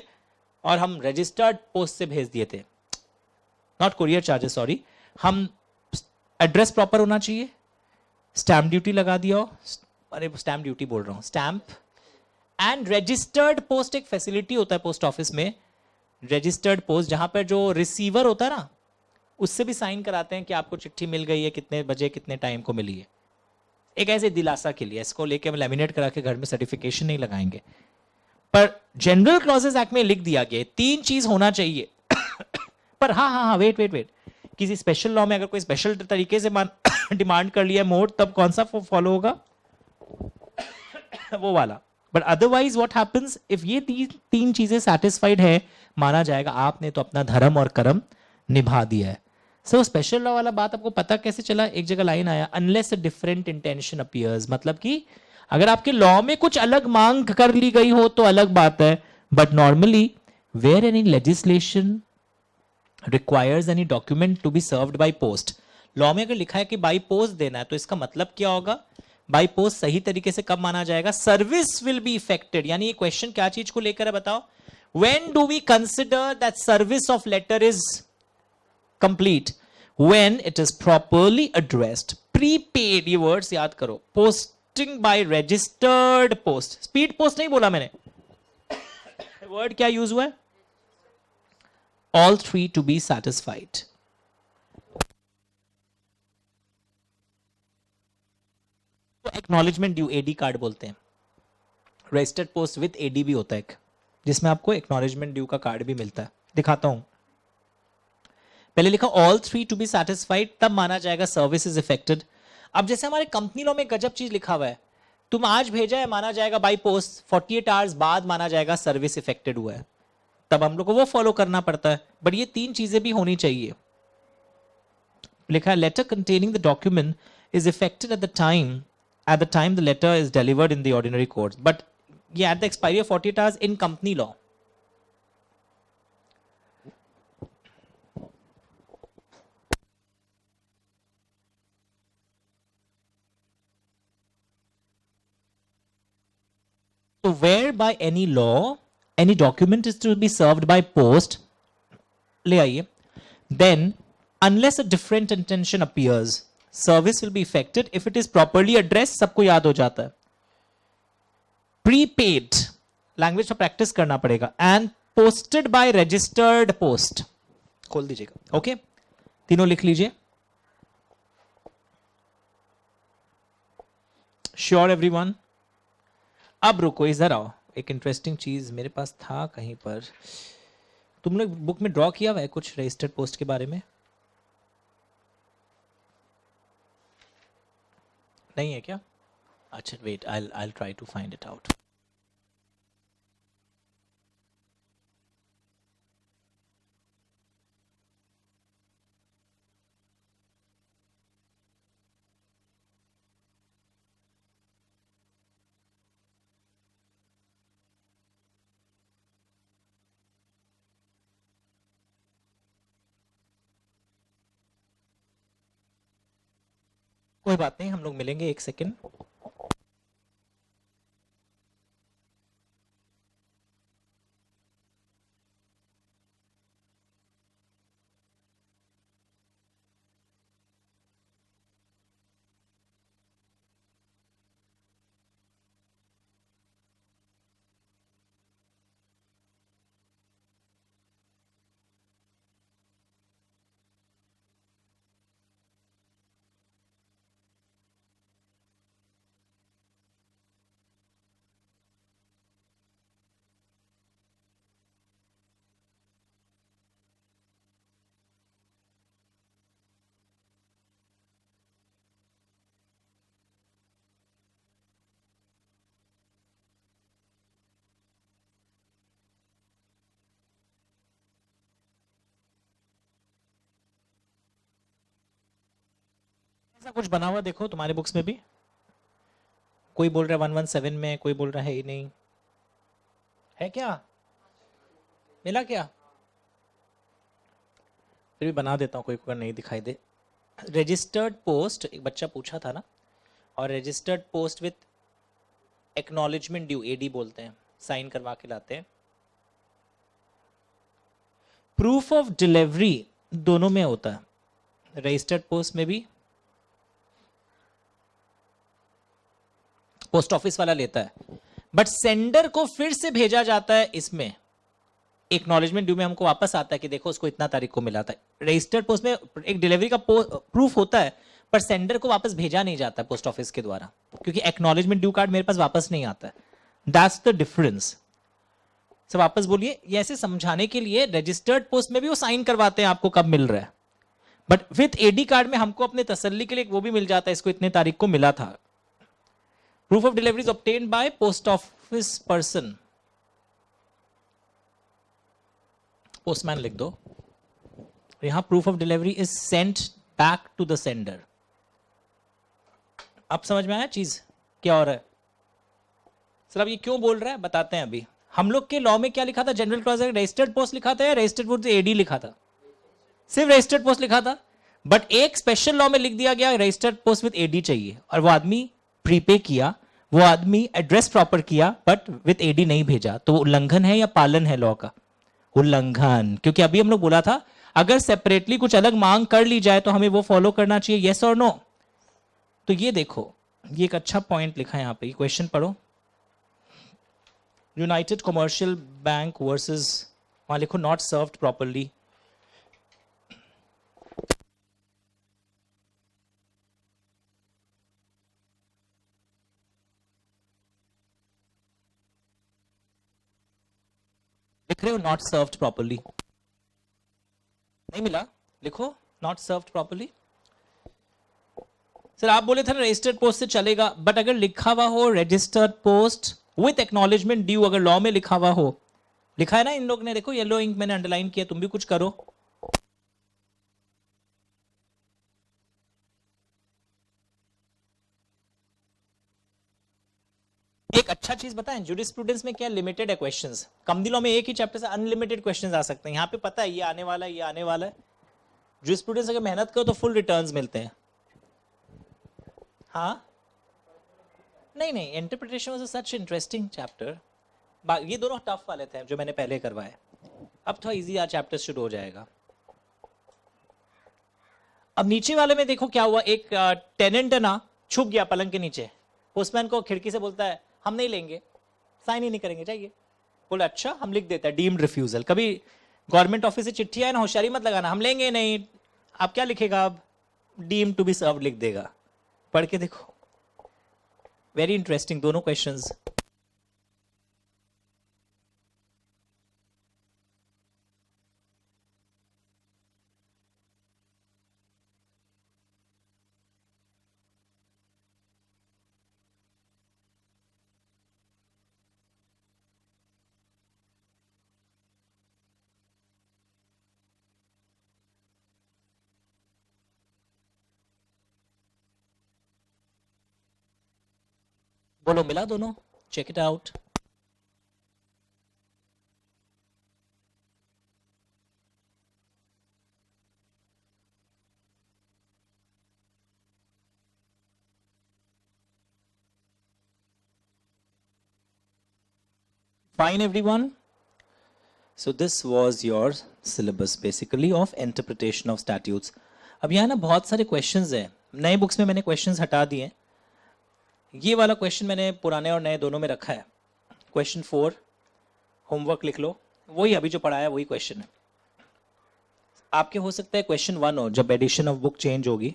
और हम रजिस्टर्ड पोस्ट से भेज दिए थे, नॉट कुरियर चार्जेस सॉरी, हम एड्रेस प्रॉपर होना चाहिए, स्टैम्प ड्यूटी लगा दिया, अरे स्टैम्प ड्यूटी बोल रहा हूं, स्टैम्प एंड रजिस्टर्ड पोस्ट. एक फैसिलिटी होता है पोस्ट ऑफिस में, रजिस्टर्ड पोस्ट, जहां पर जो रिसीवर होता है ना, उससे भी साइन कराते हैं कि आपको चिट्ठी मिल गई है, कितने बजे कितने टाइम को मिली है. एक ऐसे दिलासा के लिए, इसको लेके हम लैमिनेट करा के घर में सर्टिफिकेशन नहीं लगाएंगे, पर जनरल क्लॉजेस एक्ट में लिख दिया गया 3 चीज होना चाहिए. पर हाँ, वेट, किसी स्पेशल लॉ में अगर कोई स्पेशल तरीके से डिमांड कर लिया मोड, तब कौन सा फॉलो होगा? वो वाला. But otherwise what happens, if ये 3 चीजें सेटिस्फाइड है, माना जाएगा आपने तो अपना धर्म और कर्म निभा दिया है. सो स्पेशल लॉ वाला बात आपको पता कैसे चला? एक जगह लाइन आया, unless a different intention appears, मतलब कि अगर आपके लॉ में कुछ अलग मांग कर ली गई हो तो अलग बात है, but normally where any legislation requires any document to be served by post, law में अगर लिखा है कि बाय पोस्ट देना है, तो इसका मतलब क्या होगा? बाय पोस्ट सही तरीके से कब माना जाएगा? Service will be effected. यानी ये क्वेश्चन क्या चीज को लेकर है बताओ? When do we consider that service of letter is complete? when it is properly addressed. prepaid, ये वर्ड्स याद करो. posting by registered post, speed post नहीं बोला मैंने, वर्ड क्या यूज हुआ है? all 3 to be satisfied. Acknowledgement due, A D card बोलते हैं. रजिस्टर्ड पोस्ट विद एडी भी होता है एक, जिसमें आपको एक्नॉलेजमेंट ड्यू का कार्ड भी मिलता है. दिखाता हूं. पहले लिखा all three to be satisfied, तब माना जाएगा सर्विस इज इफेक्टेड। अब जैसे हमारे कंपनी लॉ में गजब चीज लिखा हुआ है, तुम आज भेजा है माना जाएगा बाई पोस्ट, 48 आवर्स बाद माना जाएगा सर्विस इफेक्टेड हुआ है, तब हम लोग को वो फॉलो करना पड़ता है। बट ये तीन चीजें भी होनी चाहिए। लिखा है letter containing the document is effected at the time the letter is delivered in the ordinary course, but ये at the expiry of 48 hours in company law. So where by any law any document is to be served by post, ले आइए, then unless a different intention appears, service will be effected if it is properly addressed। सबको याद हो जाता है। Prepaid language पर practice करना पड़ेगा, and posted by registered post। खोल दीजिएगा, ओके तीनों लिख लीजिए। Sure everyone? अब रुको, इधर आओ, एक इंटरेस्टिंग चीज मेरे पास था कहीं पर। तुमने बुक में ड्रॉ किया हुआ है कुछ रजिस्टर्ड पोस्ट के बारे में? नहीं है क्या? अच्छा wait, I try to find it out. कोई बात नहीं, हम लोग मिलेंगे, एक सेकेंड। ऐसा कुछ बना हुआ देखो तुम्हारे बुक्स में भी। कोई बोल रहा है 117 में, कोई बोल रहा है ही नहीं है। क्या मिला क्या? फिर भी बना देता हूँ, कोई को नहीं दिखाई दे। रजिस्टर्ड पोस्ट, एक बच्चा पूछा था ना, और registered post with acknowledgement due, A D बोलते हैं, साइन करवा के लाते हैं। प्रूफ ऑफ डिलीवरी दोनों में होता है, रजिस्टर्ड पोस्ट में भी, पोस्ट ऑफिस वाला लेता है, बट सेंडर को फिर से भेजा जाता है इसमें। एक्नॉलेजमेंट ड्यू में हमको वापस आता है कि देखो उसको इतना तारीख को मिला था। रजिस्टर्ड पोस्ट में एक डिलीवरी का प्रूफ होता है, पर सेंडर को वापस भेजा नहीं जाता पोस्ट ऑफिस के द्वारा, क्योंकि एक्नॉलेजमेंट ड्यू कार्ड मेरे पास वापस नहीं आता है। That's the difference. सब वापस बोलिए। ये ऐसे समझाने के लिए, रजिस्टर्ड पोस्ट में भी वो साइन करवाते हैं आपको कब मिल रहा है, बट विथ एडी कार्ड में हमको अपने तसल्ली के लिए वो भी मिल जाता है, इसको इतने तारीख को मिला था। Proof of delivery is obtained by post office person. Postman लिख दो। यहां proof of delivery is sent back to the sender. अब समझ में आया चीज क्या हो रहा है? सर अब ये क्यों बोल रहा है बताते हैं। अभी हम लोग के लॉ में क्या लिखा था? जनरल क्लॉज रजिस्टर्ड पोस्ट लिखा था या रजिस्टर्ड पोस्ट एडी लिखा था? सिर्फ रजिस्टर्ड पोस्ट लिखा था, बट एक स्पेशल लॉ में लिख दिया गया रजिस्टर्ड पोस्ट विद एडी चाहिए, और वो आदमी प्रीपे किया, वो आदमी एड्रेस प्रॉपर किया, बट विद एडी नहीं भेजा, तो उल्लंघन है या पालन है लॉ का? उल्लंघन। क्योंकि अभी हम लोग बोला था अगर सेपरेटली कुछ अलग मांग कर ली जाए तो हमें वो फॉलो करना चाहिए, यस और नो। तो ये देखो, ये एक अच्छा पॉइंट लिखा है यहां पे, क्वेश्चन पढ़ो। यूनाइटेड कमर्शियल बैंक वर्सेस, वहां लिखो नॉट सर्व्ड प्रॉपरली। लिख रहे हो नॉट सर्व्ड प्रॉपरली, नहीं मिला? लिखो नॉट सर्व्ड प्रॉपर्ली। सर आप बोले थे ना रजिस्टर्ड पोस्ट से चलेगा, बट अगर लिखा हुआ हो registered post with acknowledgement due, अगर लॉ में लिखा हुआ हो, लिखा है ना इन लोग ने, देखो येलो इंक मैंने अंडरलाइन किया, तुम भी कुछ करो। एक अच्छा चीज बताएं, जुरिस्प्रूडेंस में क्या लिमिटेड है क्वेश्चंस, कमदी लॉ में एक ही चैप्टर से अनलिमिटेड क्वेश्चंस आ सकते हैं, यहाँ पे पता है ये आने वाला है, ये आने वाला है। जुरिस्प्रूडेंस अगर मेहनत करो तो फुल रिटर्न्स मिलते हैं। हाँ नहीं नहीं, interpretation was such interesting chapter. ये दोनों टफ वाले थे जो मैंने पहले करवाए, अब थोड़ा इजी चैप्टर शुरू हो जाएगा। अब नीचे वाले में देखो क्या हुआ, एक टेनेंट है ना, छुप गया पलंग के नीचे, पोस्टमैन को खिड़की से बोलता है हम नहीं लेंगे, साइन ही नहीं करेंगे, चाहिए। बोले अच्छा हम लिख देते हैं डीम्ड रिफ्यूजल। कभी गवर्नमेंट ऑफिस से चिट्ठी आए ना, होशियारी मत लगाना, हम लेंगे नहीं, आप क्या लिखेगा, अब डीम्ड टू बी सर्व्ड लिख देगा। पढ़ के देखो, वेरी इंटरेस्टिंग दोनों क्वेश्चंस। बोलो मिला दोनों, check it out. Fine everyone, so this was your syllabus basically of interpretation of statutes। अब यहाँ ना बहुत सारे क्वेश्चंस हैं, नए बुक्स में मैंने क्वेश्चंस हटा दिए हैं, ये वाला क्वेश्चन मैंने पुराने और नए दोनों में रखा है। क्वेश्चन 4 होमवर्क लिख लो, वही अभी जो पढ़ाया वही क्वेश्चन है। आपके हो सकता है क्वेश्चन 1 हो जब एडिशन ऑफ बुक चेंज होगी,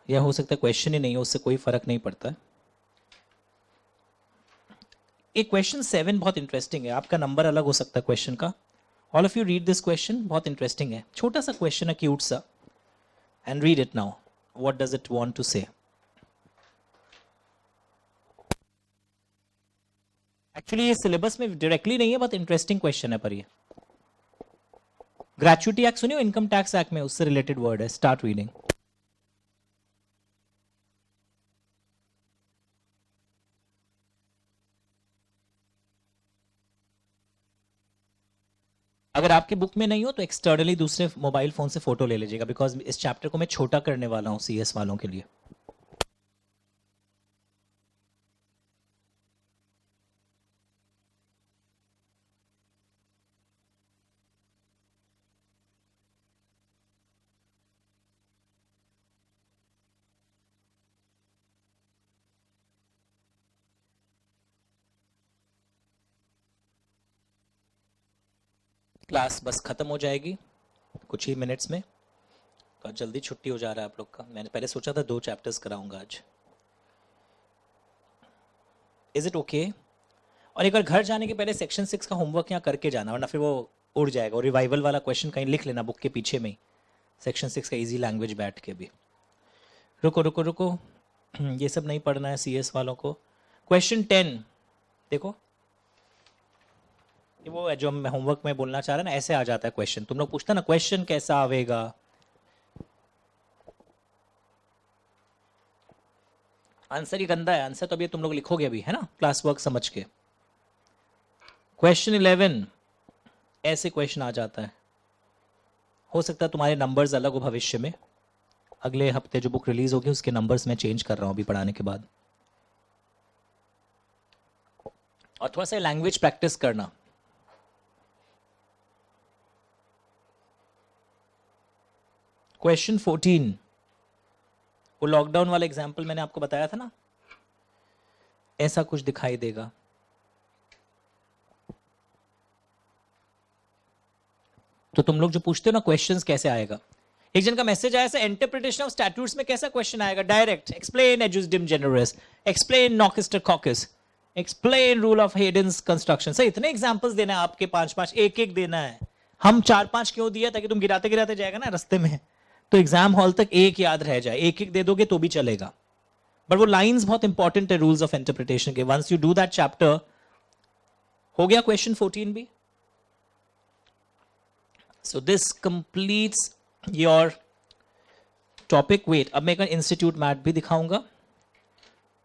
या हो सकता है क्वेश्चन ही नहीं हो, उससे कोई फर्क नहीं पड़ता है। एक क्वेश्चन 7 बहुत इंटरेस्टिंग है, आपका नंबर अलग हो सकता है क्वेश्चन का। All of you read this question, बहुत इंटरेस्टिंग है, छोटा सा क्वेश्चन है, क्यूट सा, and read it now, what does it want to say. Actually ये सिलेबस में डायरेक्टली नहीं है, बहुत इंटरेस्टिंग क्वेश्चन है, पर ये ग्रेचुइटी एक्ट सुनियो, इनकम टैक्स एक्ट में उससे रिलेटेड वर्ड है। Start reading. अगर आपके बुक में नहीं हो तो एक्सटर्नली दूसरे मोबाइल फोन से फोटो ले लीजिएगा, बिकॉज इस चैप्टर को मैं छोटा करने वाला हूं सीएस वालों के लिए। क्लास बस खत्म हो जाएगी कुछ ही मिनट्स में, तो जल्दी छुट्टी हो जा रहा है आप लोग का। मैंने पहले सोचा था 2 चैप्टर्स कराऊंगा आज। Is it okay? और एक बार घर जाने के पहले सेक्शन 6 का होमवर्क यहाँ करके जाना, वरना फिर वो उड़ जाएगा। और रिवाइवल वाला क्वेश्चन कहीं लिख लेना बुक के पीछे में ही, सेक्शन 6 का इजी लैंग्वेज बैठ के भी। रुको रुको रुको, ये सब नहीं पढ़ना है सीएस वालों को। क्वेश्चन 10 देखो, वो है जो मैं होमवर्क में बोलना चाह रहा ना, ऐसे आ जाता है क्वेश्चन। तुम लोग पूछता ना क्वेश्चन कैसा आवेगा, आंसर ही गंदा है। आंसर तो अभी तुम लोग लिखोगे अभी, है ना, क्लास वर्क समझ के। क्वेश्चन 11 ऐसे क्वेश्चन आ जाता है, हो सकता है तुम्हारे नंबर्स अलग हो भविष्य में। अगले हफ्ते जो बुक रिलीज होगी उसके नंबर्स मैं चेंज कर रहा हूं अभी पढ़ाने के बाद। और थोड़ा सा लैंग्वेज प्रैक्टिस करना। क्वेश्चन 14, वो लॉकडाउन वाला एग्जाम्पल मैंने आपको बताया था ना, ऐसा कुछ दिखाई देगा। तो तुम लोग जो पूछते हो ना क्वेश्चंस कैसे आएगा, एक जन का मैसेज आया, इंटरप्रिटेशन ऑफ स्टैट्यूट्स में कैसा क्वेश्चन आएगा, direct explain ejusdem generis, explain noscitur sociis, explain rule of Heydon's construction. Sir इतने एग्जांपल्स देना है आपके, 5-5 एक-एक देना है। हम 4-5 क्यों दिया, ताकि तुम गिराते गिराते जाएगा ना रास्ते में, तो एग्जाम हॉल तक एक याद रह जाए, एक एक दे दोगे तो भी चलेगा। बट वो लाइंस बहुत इंपॉर्टेंट है रूल्स ऑफ इंटरप्रिटेशन के। Once you do that chapter, हो गया क्वेश्चन 14 भी। So this completes your topic. Wait, अब मैं इंस्टीट्यूट मैट भी दिखाऊंगा।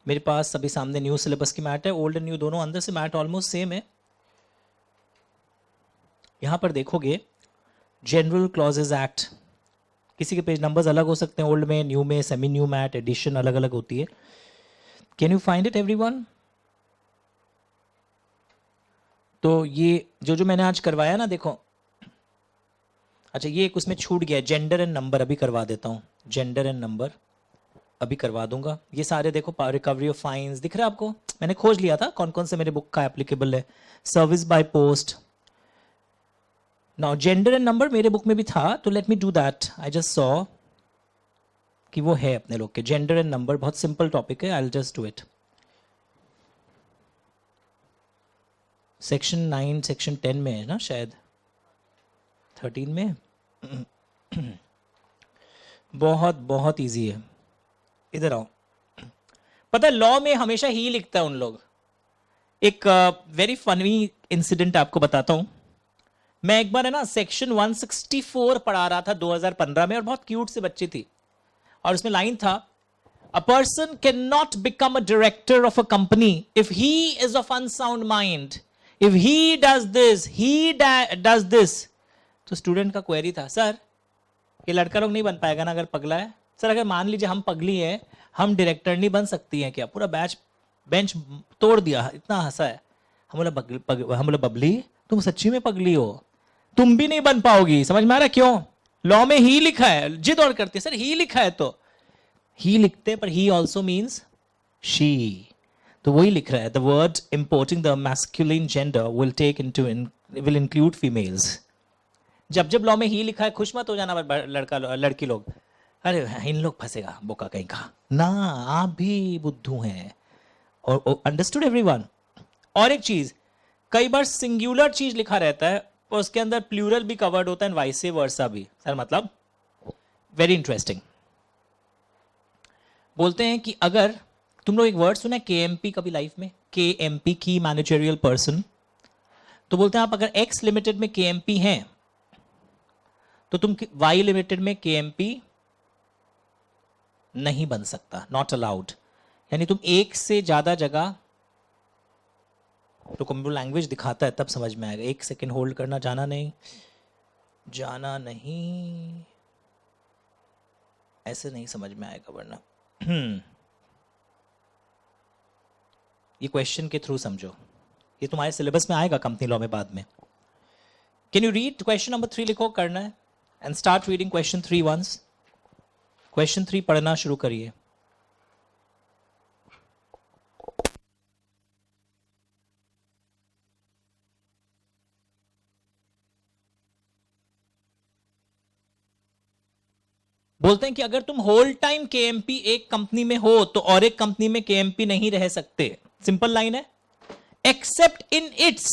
मेरे पास अभी सामने न्यू सिलेबस की मैट है, ओल्ड एंड न्यू दोनों, अंदर से मैट ऑलमोस्ट सेम है। यहां पर देखोगे जनरल क्लॉजेज एक्ट, किसी के पेज नंबर्स अलग हो सकते हैं, ओल्ड में, न्यू में, सेमी न्यू मैट, एडिशन अलग अलग होती है। Can you find it everyone? तो ये जो मैंने आज करवाया ना, देखो, अच्छा ये एक उसमें छूट गया, जेंडर एंड नंबर, अभी करवा देता हूं। जेंडर एंड नंबर अभी करवा दूंगा। ये सारे देखो, रिकवरी ऑफ फाइन्स दिख रहा है आपको, मैंने खोज लिया था कौन कौन से मेरे बुक का एप्लीकेबल है। Service by post, now gender and number मेरे बुक में भी था, तो let me do that. I just saw कि वो है अपने लोग के। जेंडर एंड नंबर बहुत सिंपल टॉपिक है, I will just do it. Section 9 section 10 में है ना, शायद 13 में। बहुत बहुत इजी है, इधर आओ। पता है लॉ में हमेशा ही लिखता है उन लोग। एक वेरी फनी इंसिडेंट आपको बताता हूं। मैं एक बार है ना सेक्शन 164 पढ़ा रहा था 2015 में, और बहुत क्यूट सी बच्ची थी, और उसमें लाइन था, a person can not become a director of a company if he is of unsound mind, if he does this, he does this. तो स्टूडेंट का क्वेरी था, सर ये लड़का लोग नहीं बन पाएगा ना अगर पगला है? सर अगर मान लीजिए हम पगली हैं, हम डायरेक्टर नहीं बन सकती हैं क्या? पूरा बेंच तोड़ दिया, इतना हंसा है। हम बोला बबली तुम सच्ची में पगली हो, तुम भी नहीं बन पाओगी। समझ में आ रहा है क्यों? लॉ में ही लिखा है, जिद और करते सर ही लिखा है, तो ही लिखते, पर ही ऑल्सो मीन्स शी, तो वही लिख रहा है, the word importing the masculine gender will include females. जब जब लॉ में ही लिखा है खुश मत हो जाना लड़की लोग, अरे इन लोग फंसेगा बोका कहीं का ना, आप भी बुद्धू हैं। और अंडरस्टूड एवरीवन? और एक चीज, कई बार सिंगुलर चीज लिखा रहता है और उसके अंदर प्लूरल भी कवर्ड होता है, वाइस वर्सा भी। सर मतलब वेरी इंटरेस्टिंग। बोलते हैं कि अगर तुम लोग एक वर्ड सुना है KMP कभी लाइफ में, KMP की मैनेजरियल पर्सन, तो बोलते हैं आप अगर X लिमिटेड में KMP हैं तो तुम Y लिमिटेड में KMP नहीं बन सकता, नॉट अलाउड। यानी तुम एक से ज्यादा जगह, तो कंप्यूटर लैंग्वेज दिखाता है तब समझ में आएगा। एक सेकेंड होल्ड करना, जाना नहीं, ऐसे नहीं समझ में आएगा वरना। ये क्वेश्चन के थ्रू समझो, ये तुम्हारे सिलेबस में आएगा कंपनी लॉ में बाद में। Can you read question number 3? लिखो, करना है, and start reading question 3 once. Question 3 पढ़ना शुरू करिए। बोलते हैं कि अगर तुम होल टाइम KMP एक कंपनी में हो तो और एक कंपनी में KMP नहीं रह सकते। सिंपल लाइन है, एक्सेप्ट इन इट्स,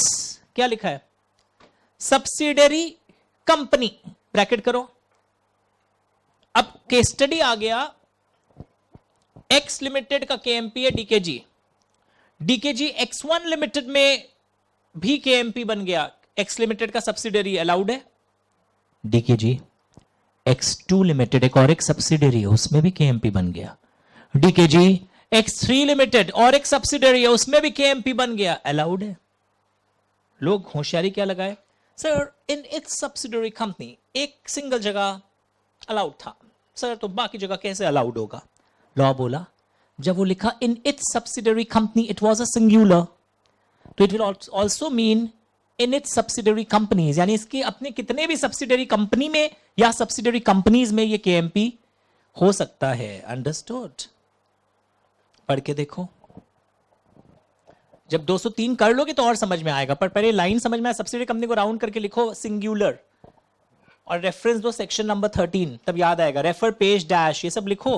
क्या लिखा है, सब्सिडरी कंपनी, ब्रैकेट करो। अब केस स्टडी आ गया, X लिमिटेड का KMP है DKG, DKG X1 लिमिटेड में भी KMP बन गया, X लिमिटेड का सब्सिडरी अलाउड है। DKG X2 लिमिटेड एक और एक सब्सिडरी है, उसमें भी KMP बन गया। DKG X3 लिमिटेड और एक सब्सिडरी है, उसमें भी KMP बन गया, अलाउड है। लोग होशियारी क्या लगाए, सर इन इट्स सब्सिडरी कंपनी एक सिंगल जगह अलाउड था, सर तो बाकी जगह कैसे अलाउड होगा? लॉ बोला जब वो लिखा in its subsidiary company, it was a singular, तो it will also mean in its subsidiary companies, यानी इसकी अपने कितने भी सब्सिडरी कंपनी में या सब्सिडरी कंपनीज में ये KMP हो सकता है। अंडरस्टूड? पढ़ के देखो, जब 203 कर लोगे तो और समझ में आएगा, पर पहले लाइन समझ में आए। सब्सिडरी कंपनी को राउंड करके लिखो सिंगुलर, और रेफरेंस दो सेक्शन नंबर 13, तब याद आएगा। रेफर पेज डैश, ये सब लिखो,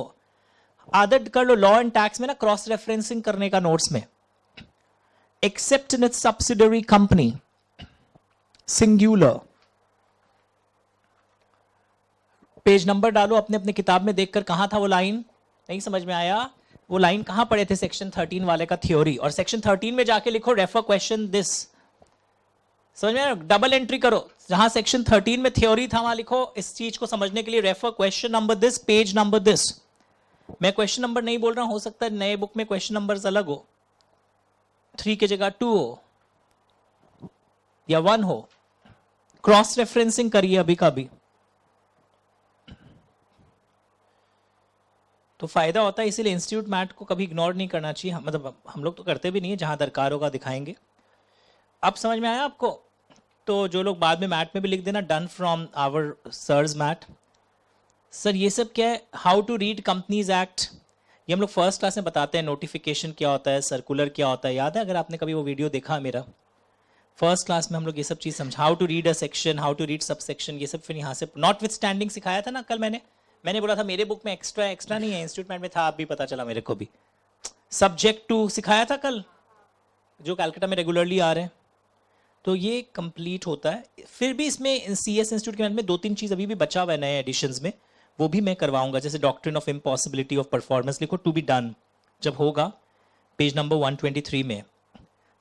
आदत कर लो लॉ एंड टैक्स में ना क्रॉस रेफरेंसिंग करने का नोट्स में। एक्सेप्ट इन its subsidiary company, singular, page number डालो अपने अपने किताब में देखकर, कहां था वो लाइन, नहीं समझ में आया, वो लाइन कहां पढ़े थे सेक्शन 13 वाले का थ्योरी, और सेक्शन 13 में जाके लिखो रेफर क्वेश्चन दिस, समझ में आया, डबल एंट्री करो, जहां सेक्शन 13 में थ्योरी था वहां लिखो इस चीज को समझने के लिए refer question number this, page number this. मैं क्वेश्चन नंबर नहीं बोल रहा हूं, हो सकता है नए बुक में क्वेश्चन नंबर्स अलग हो, 3 की जगह 2 हो या 1 हो, क्रॉस रेफरेंसिंग करिए अभी का भी, तो फायदा होता है। इसीलिए इंस्टीट्यूट मैट को कभी इग्नोर नहीं करना चाहिए, मतलब हम लोग तो करते भी नहीं है, जहां दरकार होगा दिखाएंगे। अब समझ में आया आपको? तो जो लोग बाद में मैट में भी लिख देना done from our sir's mat. Sir ये सब क्या है? How to read companies act, ये हम लोग फर्स्ट क्लास में बताते हैं। नोटिफिकेशन क्या होता है, सर्कुलर क्या होता है, याद है अगर आपने कभी वो वीडियो देखा मेरा? फर्स्ट क्लास में हम लोग ये सब चीज समझा, how to read a section, how to read sub section, ये सब फिर यहाँ से नॉट विथ स्टैंडिंग सिखाया था ना कल मैंने बोला था मेरे बुक में एक्स्ट्रा नहीं है, इंस्टीट्यूट मैट में था, आप भी पता चला मेरे को भी। सब्जेक्ट टू सिखाया था कल, जो कैलकाटा में रेगुलरली आ रहे हैं, तो ये कंप्लीट होता है। फिर भी इसमें CS इंस्टीट्यूट के मैट में 2-3 चीज अभी भी बचा हुआ है नए एडिशंस में, वो भी मैं करवाऊंगा। जैसे doctrine of impossibility of performance लिखो, टू बी डन जब होगा, पेज नंबर 123 में।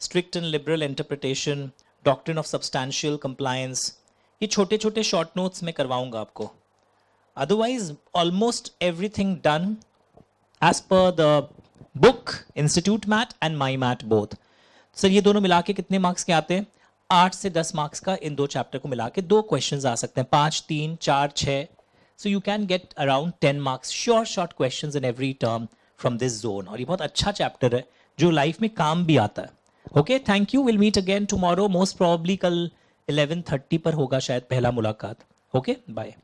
Strict and liberal interpretation, doctrine of substantial compliance, ये छोटे छोटे शॉर्ट नोट्स में करवाऊंगा आपको। Otherwise almost everything done as per the book, institute mat and my mat both. Sir ये दोनों मिला के कितने मार्क्स के आते हैं? 8 से 10 मार्क्स का इन 2 चैप्टर को मिला के 2 क्वेश्चंस आ सकते हैं, 5, 3, 4, 6। So you can get around 10 marks, short questions in every term from this zone. और ये बहुत अच्छा चैप्टर है जो लाइफ में काम भी आता है। Okay, thank you, will meet again tomorrow, most probably कल 11:30 पर होगा शायद पहला मुलाकात। Okay, bye.